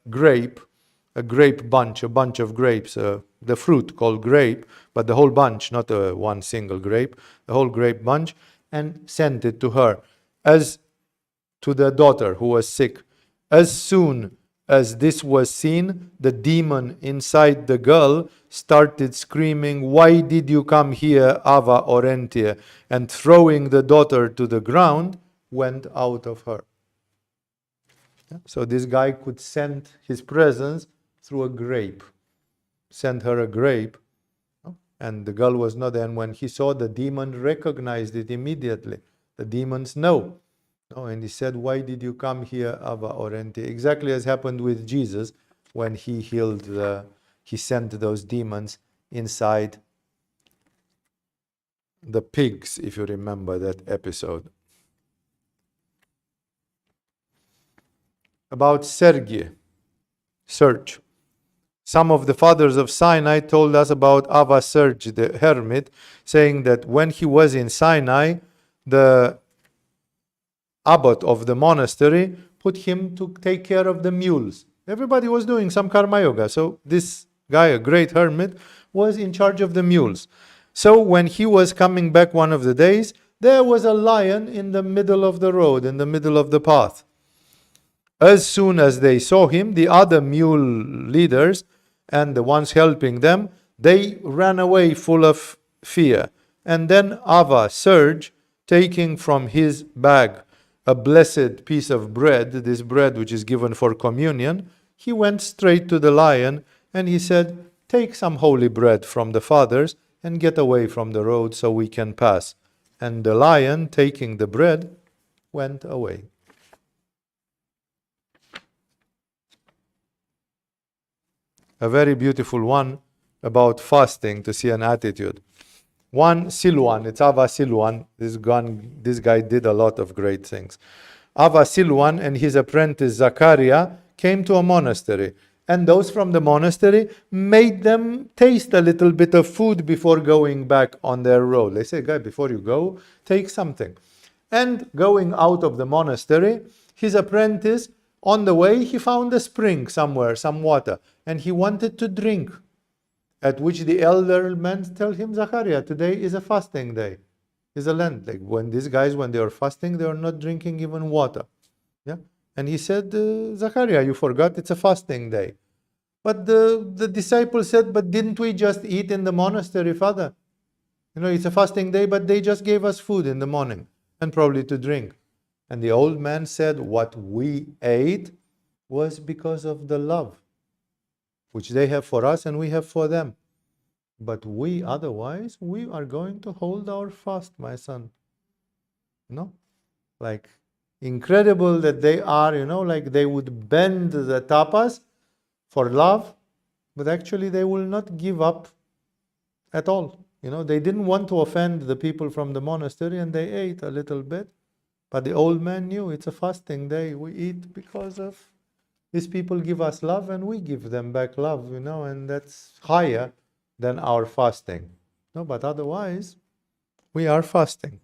bunch of grapes, the fruit called grape, but the whole bunch, not one single grape, the whole grape bunch, and sent it to her, as to the daughter who was sick. As soon As this was seen, the demon inside the girl started screaming, "Why did you come here, Ava Orentie?" And throwing the daughter to the ground, went out of her. So this guy could send his presence through a grape. Send her a grape, and the girl was not there. And when he saw, the demon recognized it immediately. The demons know. And he said, "Why did you come here, Ava Orenti?" Exactly as happened with Jesus when he he sent those demons inside the pigs, if you remember that episode. About Sergei, Serge. Some of the fathers of Sinai told us about Ava Serge, the hermit, saying that when he was in Sinai, the abbot of the monastery put him to take care of the mules. Everybody was doing some karma yoga. So this guy, a great hermit, was in charge of the mules. So when he was coming back one of the days, there was a lion in the middle of the road, in the middle of the path. As soon as they saw him, the other mule leaders and the ones helping them, they ran away full of fear. And then Ava Serge, taking from his bag a blessed piece of bread, this bread which is given for communion, he went straight to the lion and he said, "Take some holy bread from the fathers and get away from the road so we can pass." And the lion, taking the bread, went away. A very beautiful one about fasting, to see an attitude. One Silwan, it's Ava Silwan. This guy did a lot of great things. Ava Silwan and his apprentice Zakaria came to a monastery, and those from the monastery made them taste a little bit of food before going back on their road. They say, "Guy, before you go, take something." And going out of the monastery, his apprentice, on the way, he found a spring somewhere, some water, and he wanted to drink. At which the elder men tell him, "Zachariah, today is a fasting day. Is a Lent." Like when these guys, when they are fasting, they are not drinking even water. Yeah. And he said, "Zachariah, you forgot it's a fasting day." But the disciple said, "But didn't we just eat in the monastery, Father? It's a fasting day, but they just gave us food in the morning and probably to drink." And the old man said, "What we ate was because of the love which they have for us and we have for them. But otherwise, we are going to hold our fast, my son." Like, incredible that they are, like they would bend the tapas for love, but actually they will not give up at all. They didn't want to offend the people from the monastery and they ate a little bit. But the old man knew it's a fasting day. We eat because of these people give us love and we give them back love, and that's higher than our fasting. No, but otherwise, we are fasting.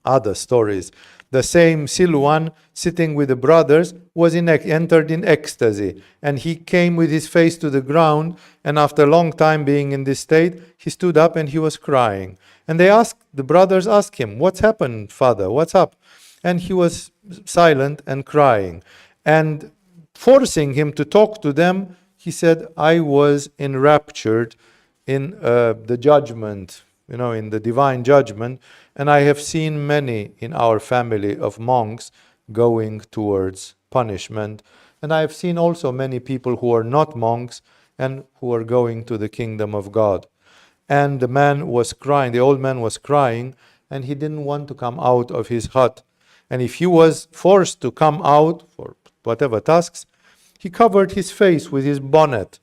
Other stories. The same Silwan, sitting with the brothers, entered in ecstasy, and he came with his face to the ground, and after a long time being in this state, he stood up and he was crying. And the brothers asked him, "What's happened, Father? What's up?" And he was silent and crying. And forcing him to talk to them, he said, "I was enraptured in the judgment, in the divine judgment, and I have seen many in our family of monks going towards punishment. And I have seen also many people who are not monks and who are going to the kingdom of God." And the man was crying, the old man was crying, and he didn't want to come out of his hut. And if he was forced to come out for whatever tasks, he covered his face with his bonnet.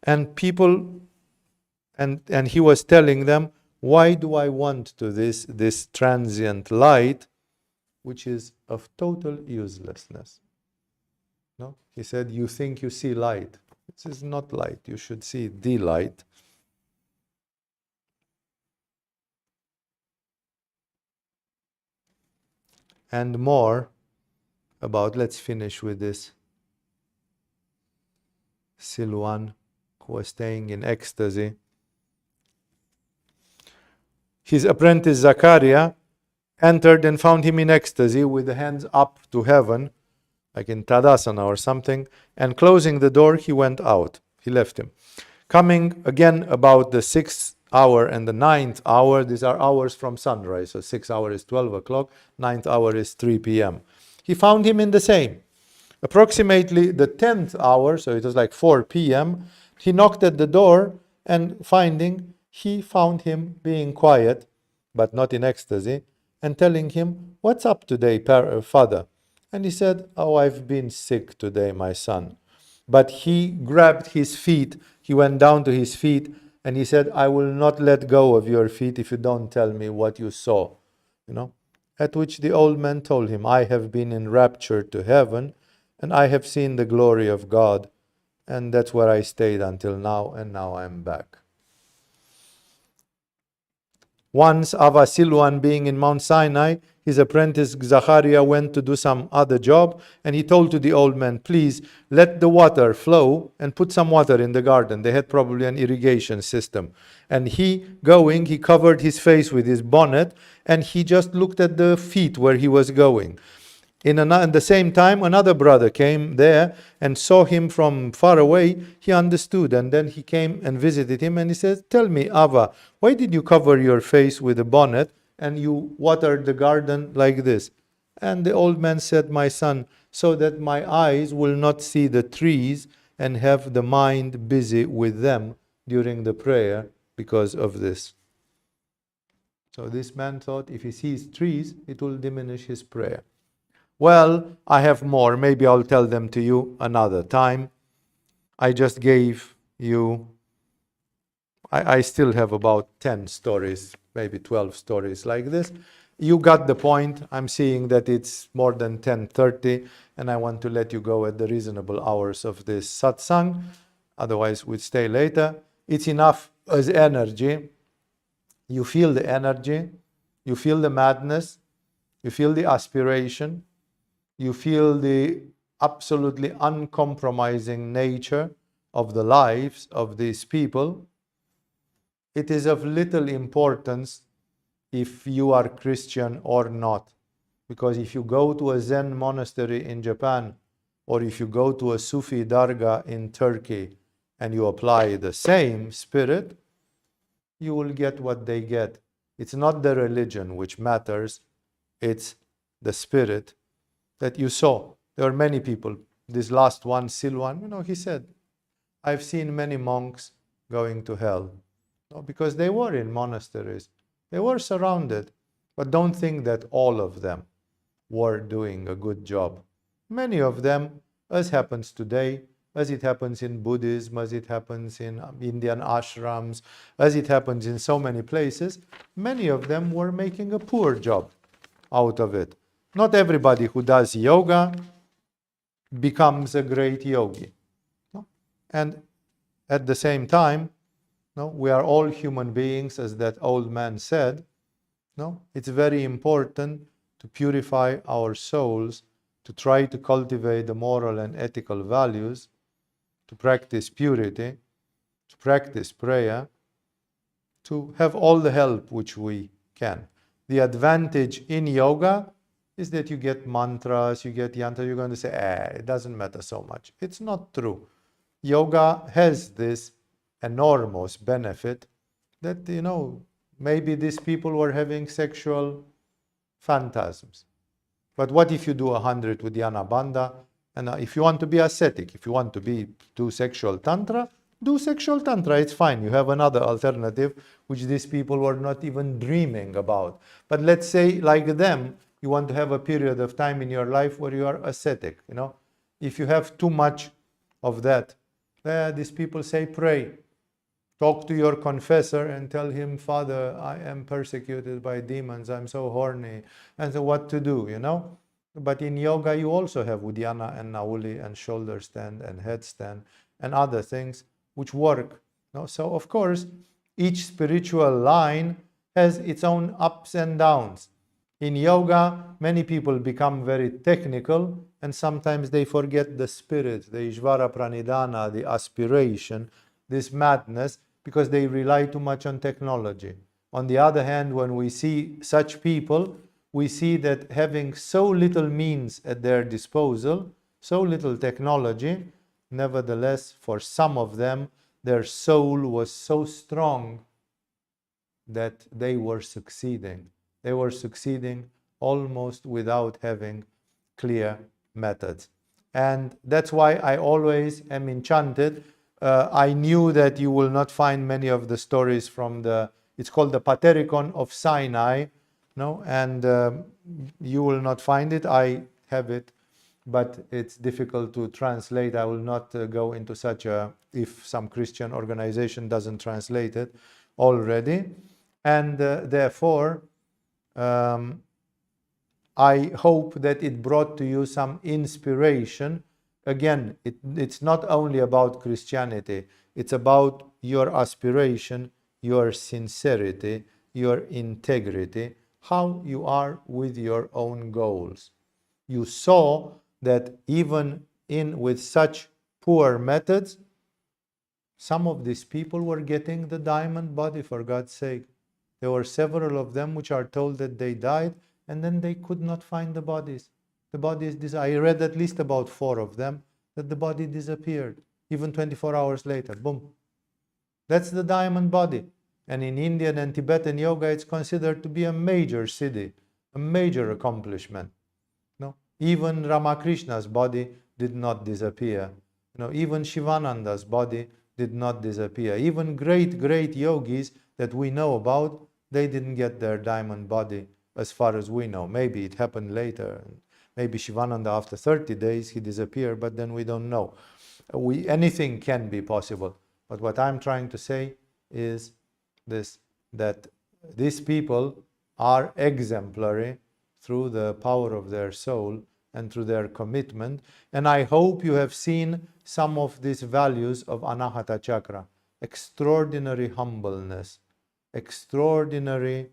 And people, and he was telling them, "Why do I want to this transient light, which is of total uselessness?" No? He said, "You think you see light. This is not light. You should see the light." And more about, let's finish with this Silwan, who was staying in ecstasy. His apprentice Zakaria entered and found him in ecstasy with the hands up to heaven, like in Tadasana or something, and closing the door, he went out. He left him. Coming again about the 6th hour and the 9th hour, these are hours from sunrise, so 6th hour is 12 o'clock, 9th hour is 3 p.m. He found him in the same. Approximately the 10th hour, so it was like 4 p.m., he knocked at the door and he found him being quiet, but not in ecstasy, and telling him, "What's up today, father?" And he said, "Oh, I've been sick today, my son." But he grabbed his feet, he went down to his feet, and he said, "I will not let go of your feet if you don't tell me what you saw." You know? At which the old man told him, "I have been enraptured to heaven, and I have seen the glory of God, and that's where I stayed until now, and now I'm back." Once, Ava Silwan, being in Mount Sinai, his apprentice Zachariah went to do some other job, and he told to the old man, "Please let the water flow and put some water in the garden." They had probably an irrigation system. And he covered his face with his bonnet, and he just looked at the feet where he was going. In the same time, another brother came there and saw him from far away. He understood, and then he came and visited him, and he said, "Tell me, Ava, why did you cover your face with a bonnet and you watered the garden like this?" And the old man said, "My son, so that my eyes will not see the trees and have the mind busy with them during the prayer because of this." So this man thought if he sees trees, it will diminish his prayer. Well, I have more. Maybe I'll tell them to you another time. I just gave you, I still have about 10 stories, maybe 12 stories like this. You got the point. I'm seeing that it's more than 10:30, and I want to let you go at the reasonable hours of this satsang. Otherwise, we'd stay later. It's enough as energy. You feel the energy. You feel the madness. You feel the aspiration. You feel the absolutely uncompromising nature of the lives of these people. It is of little importance if you are Christian or not. Because if you go to a Zen monastery in Japan, or if you go to a Sufi dargah in Turkey, and you apply the same spirit, you will get what they get. It's not the religion which matters, it's the spirit that you saw. There are many people. This last one, Silwan, he said, "I've seen many monks going to hell." Because they were in monasteries. They were surrounded. But don't think that all of them were doing a good job. Many of them, as happens today, as it happens in Buddhism, as it happens in Indian ashrams, as it happens in so many places, many of them were making a poor job out of it. Not everybody who does yoga becomes a great yogi. And at the same time, we are all human beings, as that old man said. It's very important to purify our souls, to try to cultivate the moral and ethical values, to practice purity, to practice prayer, to have all the help which we can. The advantage in yoga is that you get mantras, you get yantras. You're going to say, it doesn't matter so much. It's not true. Yoga has this enormous benefit that, maybe these people were having sexual phantasms. But what if you do 100 with Dhyana Bandha? And if you want to be ascetic, if you want to do sexual tantra, do sexual tantra. It's fine. You have another alternative, which these people were not even dreaming about. But let's say, like them, you want to have a period of time in your life where you are ascetic. If you have too much of that, these people say, pray. Talk to your confessor and tell him, "Father, I am persecuted by demons. I'm so horny." And so what to do, But in yoga, you also have Uddiyana and Nauli and shoulder stand and headstand and other things which work. So, of course, each spiritual line has its own ups and downs. In yoga, many people become very technical, and sometimes they forget the spirit, the Ishvara Pranidhana, the aspiration, this madness, because they rely too much on technology. On the other hand, when we see such people, we see that having so little means at their disposal, so little technology, nevertheless, for some of them, their soul was so strong that they were succeeding. They were succeeding almost without having clear methods. And that's why I always am enchanted. I knew that you will not find many of the stories from it's called the Patericon of Sinai, no? And you will not find it. I have it, but it's difficult to translate. I will not go into such if some Christian organization doesn't translate it already. And therefore, I hope that it brought to you some inspiration. Again, it's not only about Christianity, it's about your aspiration, your sincerity, your integrity, how you are with your own goals. You saw that even with such poor methods, some of these people were getting the diamond body, for God's sake. There were several of them which are told that they died, and then they could not find the bodies. The bodies, I read at least about 4 of them, that the body disappeared, even 24 hours later, boom. That's the diamond body. And in Indian and Tibetan yoga, it's considered to be a major siddhi, a major accomplishment. No? Even Ramakrishna's body did not disappear. Even Shivananda's body did not disappear. Even great yogis that we know about, they didn't get their diamond body as far as we know. Maybe it happened later. Maybe Shivananda, after 30 days, he disappeared, but then we don't know. Anything can be possible. But what I'm trying to say is this, that these people are exemplary through the power of their soul and through their commitment. And I hope you have seen some of these values of Anahata Chakra. Extraordinary humbleness, extraordinary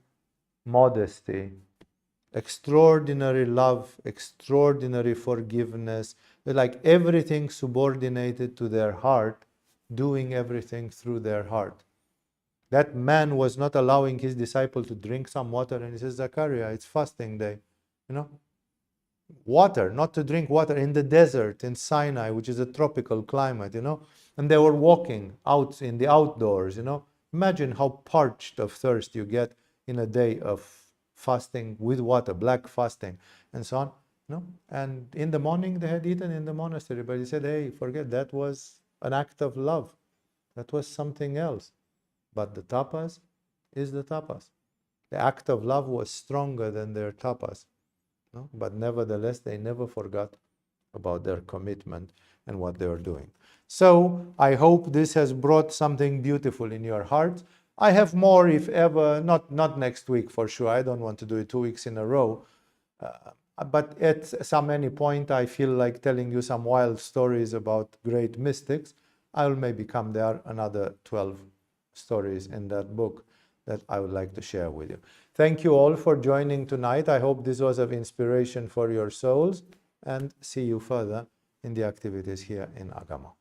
modesty, extraordinary love, extraordinary forgiveness, like everything subordinated to their heart, doing everything through their heart. That man was not allowing his disciple to drink some water, and he says, Zachariah, it's fasting day. Water, not to drink water in the desert in Sinai, which is a tropical climate, and they were walking out in the outdoors, Imagine how parched of thirst you get in a day of fasting with water, black fasting, and so on. And in the morning they had eaten in the monastery, but he said, hey, forget, that was an act of love. That was something else. But the tapas is the tapas. The act of love was stronger than their tapas. But nevertheless, they never forgot about their commitment and what they were doing. So I hope this has brought something beautiful in your heart. I have more, if ever, not next week for sure. I don't want to do it 2 weeks in a row. But at any point, I feel like telling you some wild stories about great mystics. I'll maybe come there, another 12 stories in that book that I would like to share with you. Thank you all for joining tonight. I hope this was of inspiration for your souls, and see you further in the activities here in Agama.